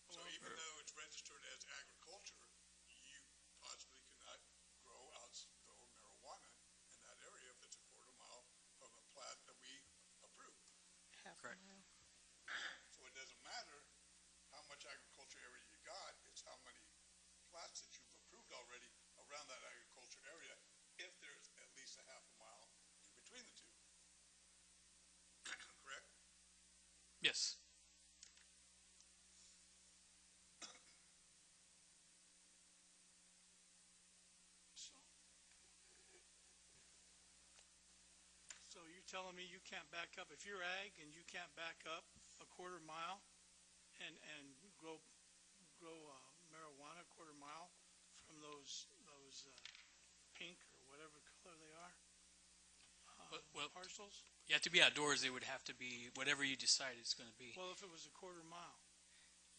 So even though it's registered as agriculture, you possibly cannot grow outdoor marijuana in that area if it's a quarter mile from a plat that we approved. Correct. So it doesn't matter how much agriculture area you got, it's how many plats that you've approved already around that agriculture area, if there's at least a half a mile in between the two. Correct? Yes. So you're telling me you can't back up, if you're ag and you can't back up a quarter mile and grow marijuana a quarter mile from those pink or whatever color they are Well, parcels? you have to be outdoors. It would have to be whatever you decide it's going to be. Well, if it was a quarter mile.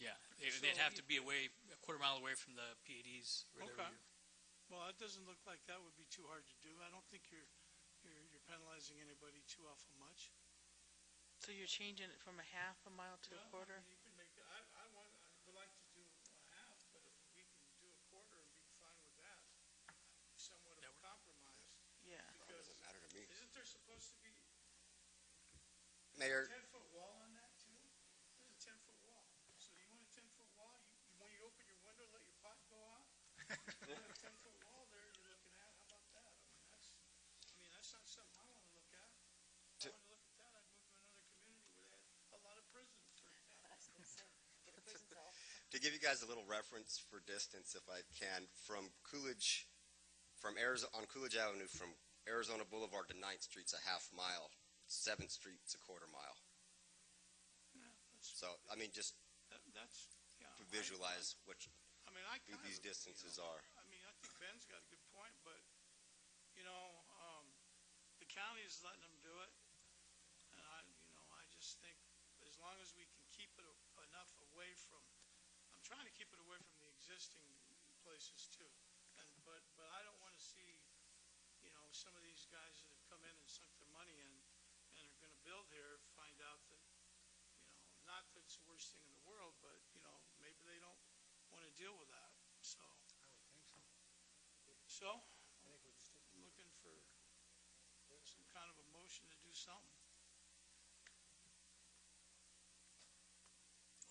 Yeah, So they'd have to be a quarter mile away from the PADs. Okay. Well, it doesn't look like that would be too hard to do. I don't think you're penalizing anybody too awful much. So you're changing it from a half a mile to a quarter? You can make, I would like to do a half, but if we can do a quarter and be fine with that, somewhat of a compromise. Yeah. Because Doesn't matter to me. isn't there supposed to be Mayor, 10-foot wall on that too? There's a 10-foot wall. So you want a 10-foot wall? When you open your window, let your pot go out? You got a 10-foot wall there you're looking at. How about that? I mean, that's not something I want to look at. If I wanted to look at that, I'd move to another community where they had a lot of prisons, for example. I was going to say, get a prison cell. to give you guys a little reference for distance, if I can, from Coolidge, on Coolidge Avenue, from Arizona Boulevard to 9th Street's a half mile. 7th Street's a quarter mile. Yeah, So, I mean, just that's, yeah. to visualize what I mean, I who kind these of, distances are. I mean, I think Ben's got a good point, but, you know, the county is letting them do it. And I just think as long as we can keep it enough away from, I'm trying to keep it away from the existing places too. But I don't want to see, some of these guys that have come in and sunk their money in and are going to build here find out that, not that it's the worst thing in the world, but, maybe they don't want to deal with that. So, I would think so. I'm looking for some kind of a motion to do something.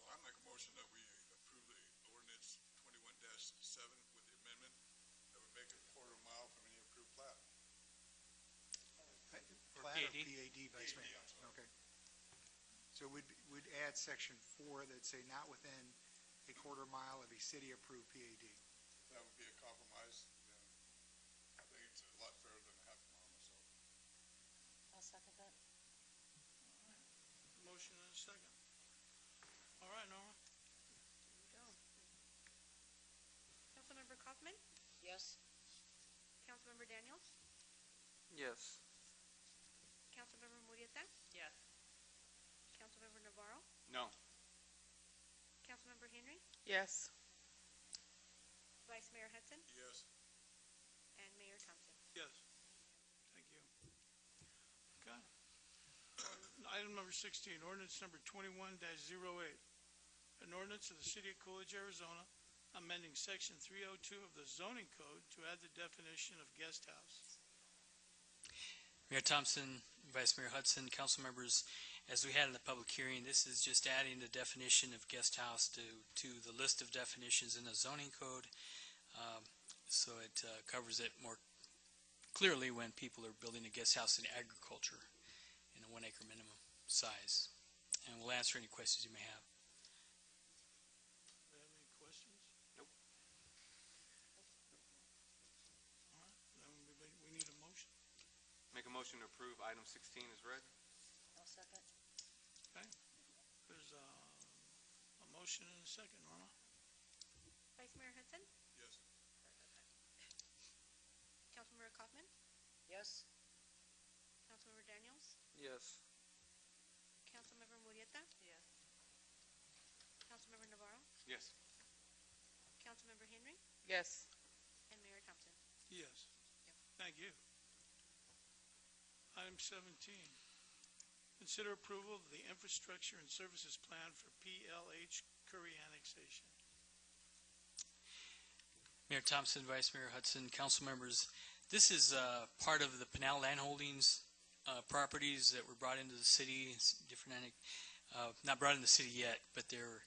Well, I make a motion that we approve the ordinance 21-7 with the amendment that would make it a quarter mile from any approved plat. PAD, Vice Mayor. Okay. So we'd add section 4 that'd say not within a quarter mile of a city-approved PAD. That would be a compromise, then I think it's a lot fairer than a half mile myself. I'll second that. Motion and a second. All right, Norma? Councilmember Kaufman? Yes. Councilmember Daniels? Yes. Councilmember Murrieta? Yes. Councilmember Navarro? No. Councilmember Henry? Yes. Vice Mayor Hudson? Yes. And Mayor Thompson. Yes. Thank you. Okay. Item number 16, ordinance number 21-08. An ordinance of the City of Coolidge, Arizona, amending section 302 of the zoning code to add the definition of guest house. Mayor Thompson, Vice Mayor Hudson, council members, as we had in the public hearing, this is just adding the definition of guest house to the list of definitions in the zoning code. So it covers it more clearly when people are building a guest house in agriculture in a 1 acre minimum size. And we'll answer any questions you may have. Do you have any questions? Nope. All right, then we need a motion. Make a motion to approve item 16 is read. I'll second. Okay. There's a motion and a second, Norma. Vice Mayor Hudson? Yes. Councilmember Kaufman? Yes. Councilmember Daniels? Yes. Councilmember Murrieta? Yes. Councilmember Navarro? Yes. Councilmember Henry? Yes. And Mayor Thompson. Yes. Thank you. Item 17, consider approval of the infrastructure and services plan for PLH Curry annexation. Mayor Thompson, Vice Mayor Hudson, council members, this is part of the Pinal Land Holdings properties that were brought into the city. It's different, not brought into the city yet, but they were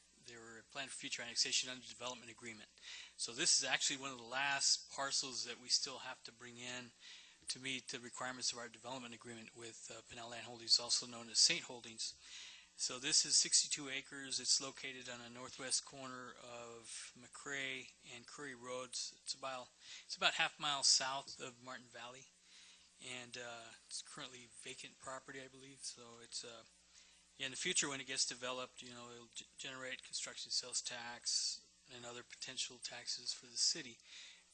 planned for future annexation under development agreement. So this is actually one of the last parcels that we still have to bring in to meet the requirements of our development agreement with Pinal Land Holdings, also known as Saint Holdings. So this is 62 acres. It's located on the northwest corner of McCrae and Curry Roads. It's about half mile south of Martin Valley, and it's currently vacant property, I believe. So it's in the future, when it gets developed, it'll generate construction sales tax and other potential taxes for the city.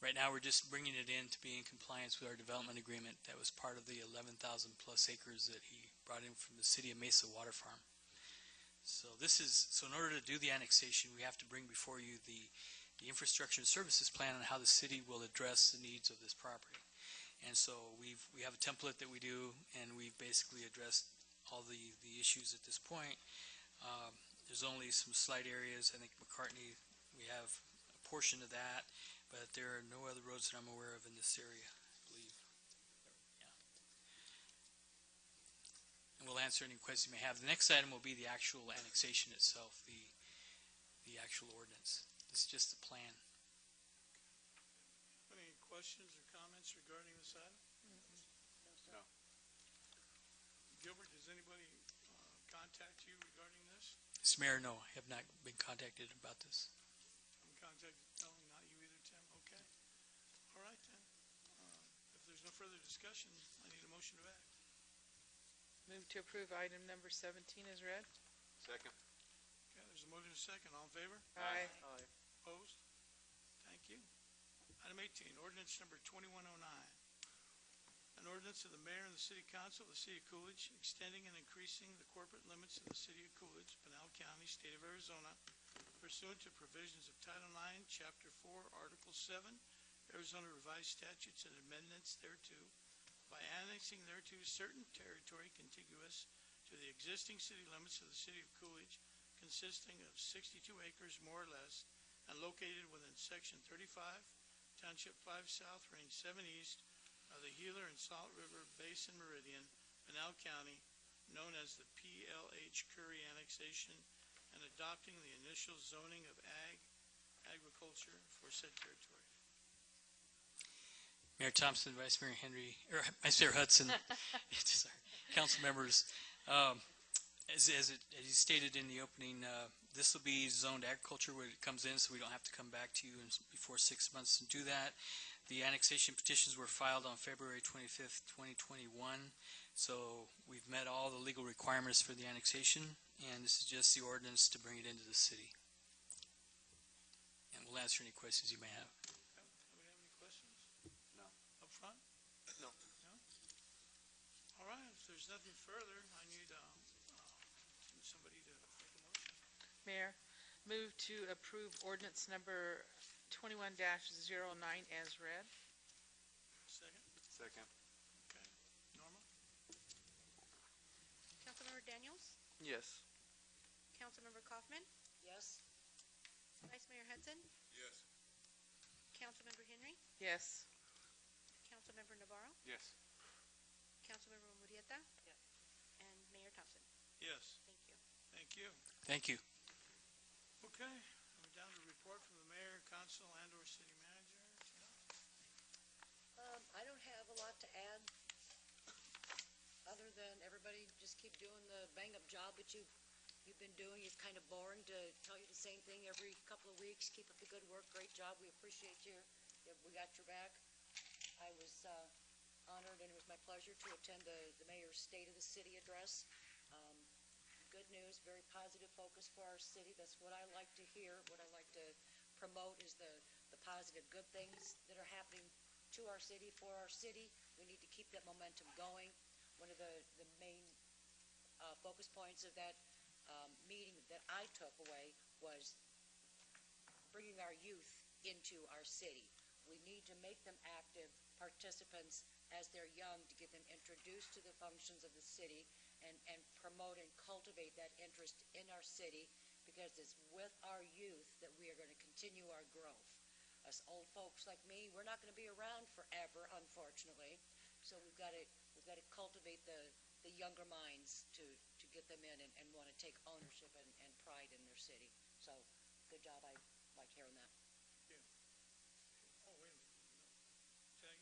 Right now, we're just bringing it in to be in compliance with our development agreement. That was part of the 11,000 plus acres that he brought in from the city of Mesa Water Farm. So in order to do the annexation, we have to bring before you the infrastructure and services plan on how the city will address the needs of this property. And so we have a template that we do, and we've basically addressed all the issues at this point. There's only some slight areas. I think McCartney, we have a portion of that, but there are no other roads that I'm aware of in this area, I believe. Yeah. And we'll answer any questions you may have. The next item will be the actual annexation itself, the actual ordinance. This is just the plan. Any questions or comments regarding this item? No. Gilbert, does anybody contact you regarding this? Mr. Mayor, no, I have not been contacted about this. I'm contacted, no, not you either, Tim, okay. All right then, if there's no further discussion, I need a motion to act. Move to approve item number 17 is read. Second. Okay, there's a motion and a second, all in favor? Aye. Opposed? Thank you. Item 18, ordinance number 2109. An ordinance of the mayor and the city council of the city of Coolidge extending and increasing the corporate limits of the city of Coolidge, Pinal County, state of Arizona, pursuant to provisions of Title IX, Chapter 4, Article 7, Arizona Revised Statutes and amendments thereto, by annexing thereto certain territory contiguous to the existing city limits of the city of Coolidge, consisting of 62 acres more or less, and located within Section 35, Township 5 South, Range 7 East, of the Gila and Salt River Basin Meridian, Pinal County, known as the PLH Curry annexation, and adopting the initial zoning of agriculture for said territory. Mayor Thompson, Vice Mayor Henry, or Vice Mayor Hudson, sorry, council members. As you stated in the opening, this will be zoned agriculture when it comes in, so we don't have to come back to you before 6 months to do that. The annexation petitions were filed on February 25th, 2021, so we've met all the legal requirements for the annexation, and this is just the ordinance to bring it into the city. And we'll answer any questions you may have. Do we have any questions? No. Up front? No. No? All right, if there's nothing further, I need somebody to make a motion. Mayor, move to approve ordinance number 21-09 as read. Second? Second. Okay. Norma? Councilmember Daniels? Yes. Councilmember Kaufman? Yes. Vice Mayor Hudson? Yes. Councilmember Henry? Yes. Councilmember Navarro? Yes. Councilmember Murrieta? Yes. And Mayor Thompson. Yes. Thank you. Thank you. Thank you. Okay, we're down to report from the mayor, council, and/or city manager. I don't have a lot to add, other than everybody just keep doing the bang-up job that you've been doing. It's kind of boring to tell you the same thing every couple of weeks. Keep up the good work. Great job. We appreciate you. We got your back. I was honored, and it was my pleasure to attend the mayor's State of the City address. Good news, very positive focus for our city. That's what I like to hear. What I like to promote is the positive, good things that are happening to our city, for our city. We need to keep that momentum going. One of the main focus points of that meeting that I took away was bringing our youth into our city. We need to make them active participants as they're young, to get them introduced to the functions of the city and promote and cultivate that interest in our city, because it's with our youth that we are going to continue our growth. Us old folks like me, we're not going to be around forever, unfortunately. So we've got to cultivate the younger minds to get them in and want to take ownership and pride in their city. So good job. I like hearing that. Oh, wait a minute. Tag?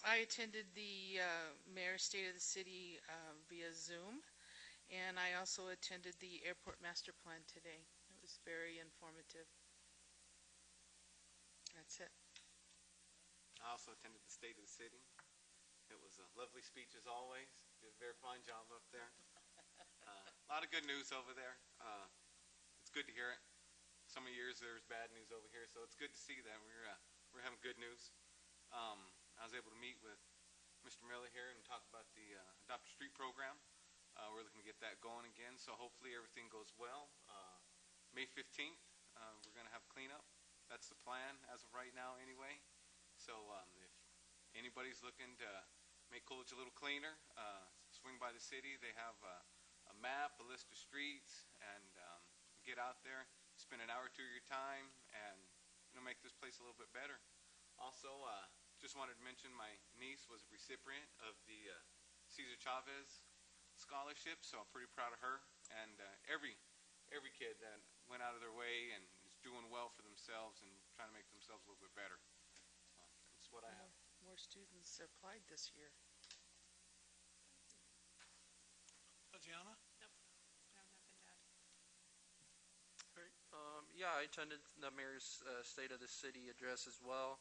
I attended the Mayor's State of the City via Zoom, and I also attended the Airport Master Plan today. It was very informative. That's it. I also attended the State of the City. It was a lovely speech as always. Did a very fine job up there. A lot of good news over there. It's good to hear it. Some of years there's bad news over here, so it's good to see that we're having good news. I was able to meet with Mr. Miller here and talk about the Adopt a Street program. We're looking to get that going again, so hopefully everything goes well. May 15th, we're going to have cleanup. That's the plan as of right now anyway. So if anybody's looking to make Coolidge a little cleaner, swing by the city. They have a map, a list of streets, and get out there, spend an hour or two of your time, and make this place a little bit better. Also, just wanted to mention my niece was a recipient of the Cesar Chavez scholarship, so I'm pretty proud of her. And every kid that went out of their way and is doing well for themselves and trying to make themselves a little bit better. So that's what I have. More students applied this year. Adriana? Nope. No, nothing to add. Yeah, I attended the mayor's State of the City address as well.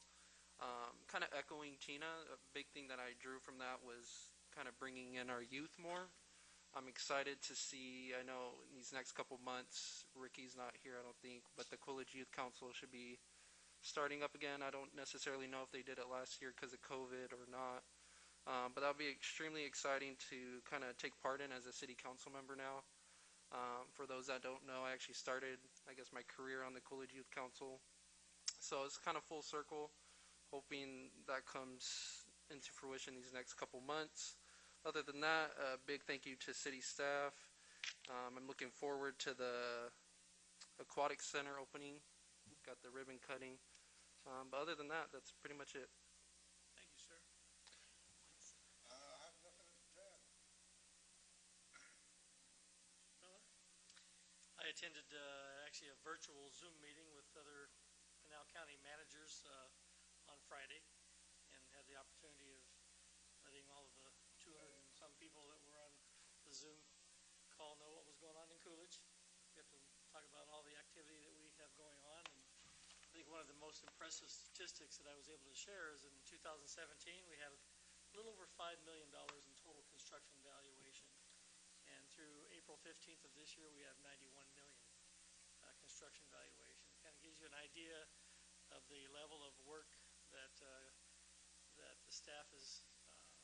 Kind of echoing Tina, a big thing that I drew from that was kind of bringing in our youth more. I'm excited to see, I know in these next couple months, Ricky's not here, I don't think, but the Coolidge Youth Council should be starting up again. I don't necessarily know if they did it last year because of COVID or not. But that'll be extremely exciting to kind of take part in as a city council member now. For those that don't know, I actually started, I guess, my career on the Coolidge Youth Council. So it's kind of full circle, hoping that comes into fruition these next couple months. Other than that, a big thank you to city staff. I'm looking forward to the aquatic center opening. We've got the ribbon cutting. But other than that, that's pretty much it. Thank you, sir. I have nothing to add. Miller? I attended actually a virtual Zoom meeting with other Pinal County managers on Friday. the opportunity of letting all of the 200 and some people that were on the Zoom call know what was going on in Coolidge. Get to talk about all the activity that we have going on. And I think one of the most impressive statistics that I was able to share is in 2017 we had a little over $5 million in total construction valuation. And through April 15th of this year, we have 91 million construction valuation. Kind of gives you an idea of the level of work that that the staff is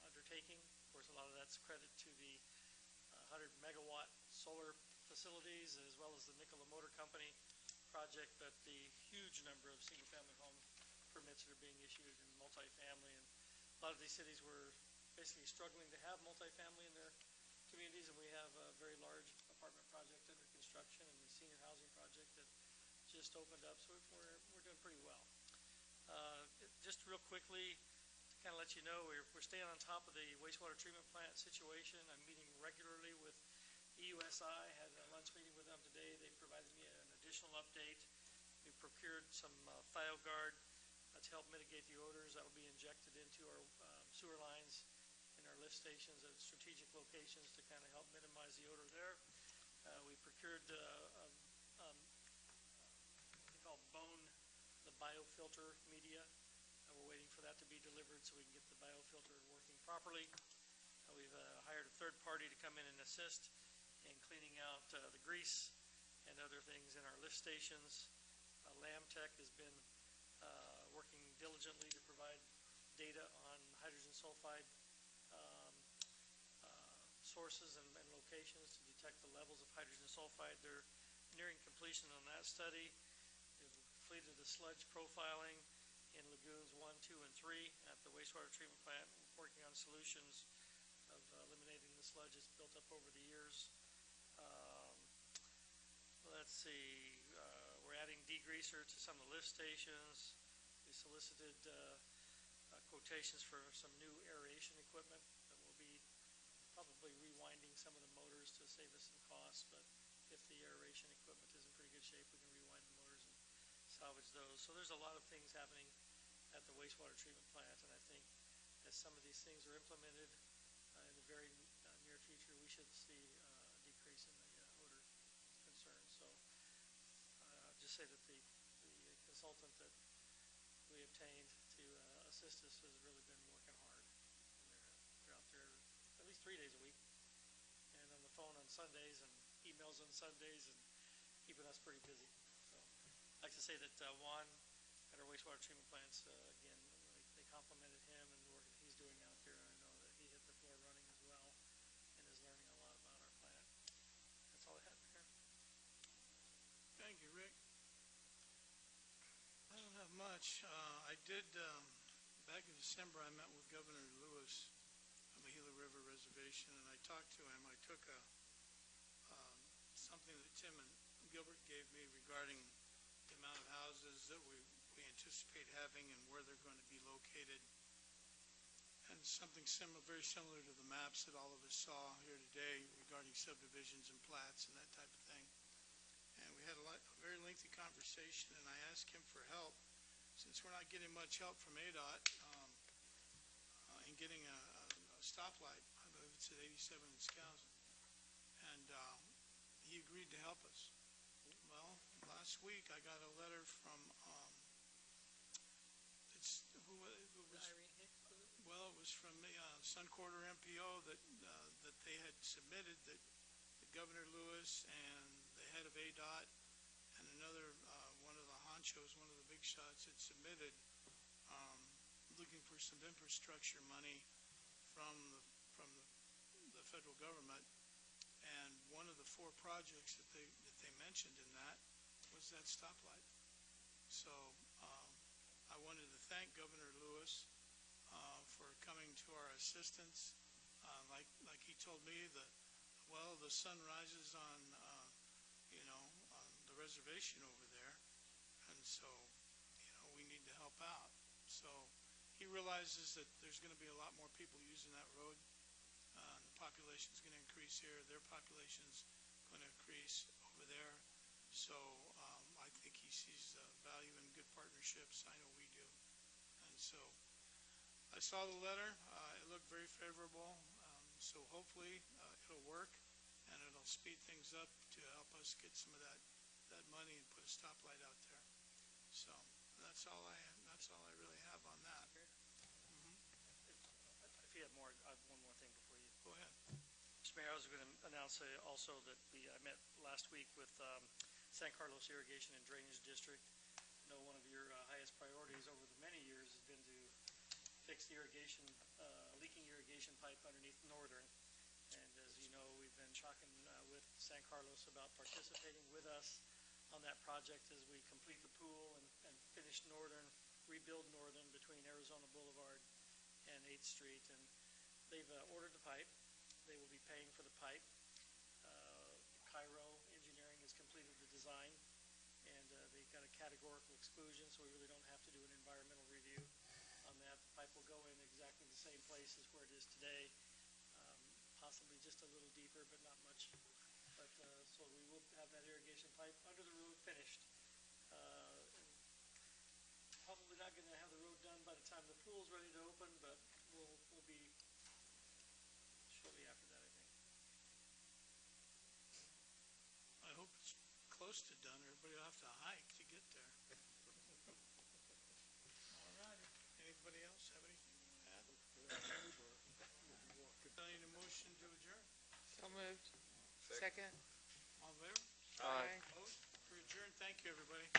undertaking. Of course, a lot of that's credit to the 100 megawatt solar facilities as well as the Nikola Motor Company project, but the huge number of single-family home permits that are being issued in multifamily. And a lot of these cities were basically struggling to have multifamily in their communities, and we have a very large apartment project under construction and the senior housing project that just opened up, so we're doing pretty well. Just real quickly, to kind of let you know, we're staying on top of the wastewater treatment plant situation. I'm meeting regularly with EUSI. I had a lunch meeting with them today. They provided me an additional update. We procured some ThioGuard to help mitigate the odors that will be injected into our sewer lines and our lift stations at strategic locations to kind of help minimize the odor there. We procured what they call the biofilter media. We're waiting for that to be delivered so we can get the biofilter working properly. We've hired a third party to come in and assist in cleaning out the grease and other things in our lift stations. LAMTech has been working diligently to provide data on hydrogen sulfide sources and locations to detect the levels of hydrogen sulfide. They're nearing completion on that study. They've completed the sludge profiling in lagoons 1, 2, and 3 at the wastewater treatment plant, working on solutions of eliminating the sludge that's built up over the years. Let's see, we're adding degreaser to some of the lift stations. We solicited quotations for some new aeration equipment that will be probably rewinding some of the motors to save us some costs, but if the aeration equipment is in pretty good shape, we can rewind the motors and salvage those. So there's a lot of things happening at the wastewater treatment plant, and I think as some of these things are implemented in the very near future, we should see a decrease in the odor concerns. So just say that the consultant that we obtained to assist us has really been working hard. And they're out there at least 3 days a week, and on the phone on Sundays and emails on Sundays, and keeping us pretty busy. So I'd like to say that Juan at our wastewater treatment plants, again, they complimented him and the work that he's doing out there, and I know that he hit the floor running as well and is learning a lot about our plant. That's all I have here. Thank you, Rick. I don't have much. I did, back in December, I met with Governor Lewis of the Gila River Reservation, and I talked to him. I took something that Tim and Gilbert gave me regarding the amount of houses that we anticipate having and where they're going to be located, and something similar, very similar to the maps that all of us saw here today regarding subdivisions and plats and that type of thing. And we had a very lengthy conversation, and I asked him for help, since we're not getting much help from ADOT in getting a stoplight. I believe it's at 87 and Skousen. And he agreed to help us. Well, last week I got a letter from, it was from the Sun Quarter MPO that they had submitted, that Governor Lewis and the head of ADOT and another, one of the honchos, one of the big shots, had submitted looking for some infrastructure money from the federal government. And one of the 4 projects that they mentioned in that was that stoplight. So I wanted to thank Governor Lewis for coming to our assistance. Like he told me, the sun rises on on the reservation over there, and so we need to help out. So he realizes that there's going to be a lot more people using that road. The population is going to increase here. Their population is going to increase over there. So I think he sees value in good partnerships. I know we do. And so I I saw the letter, it looked very favorable, so hopefully, it'll work, and it'll speed things up to help us get some of that money and put a stoplight out there. So, that's all I really have on that. If you have more, I have one more thing before you. Go ahead. Mr. Mayor, I was going to announce also that I met last week with San Carlos Irrigation and Drainage District. I know one of your highest priorities over the many years has been to fix the leaking irrigation pipe underneath Northern. And as you know, we've been talking with San Carlos about participating with us on that project as we complete the pool and finish Northern, rebuild Northern between Arizona Boulevard and 8th Street. And they've ordered the pipe. They will be paying for the pipe. Cairo Engineering has completed the design, and they've got a categorical exclusion, so we really don't have to do an environmental review on that. The pipe will go in exactly the same place as where it is today, possibly just a little deeper, but not much. But so we will have that irrigation pipe under the road finished. Probably not going to have the road done by the time the pool's ready to open, but we'll be shortly after that, I think. I hope it's close to done. Everybody will have to hike to get there. All righty. Anybody else have anything to add? I need a motion to adjourn. So moved. Second. All in favor? Aye. Opposed? We're adjourned. Thank you, everybody.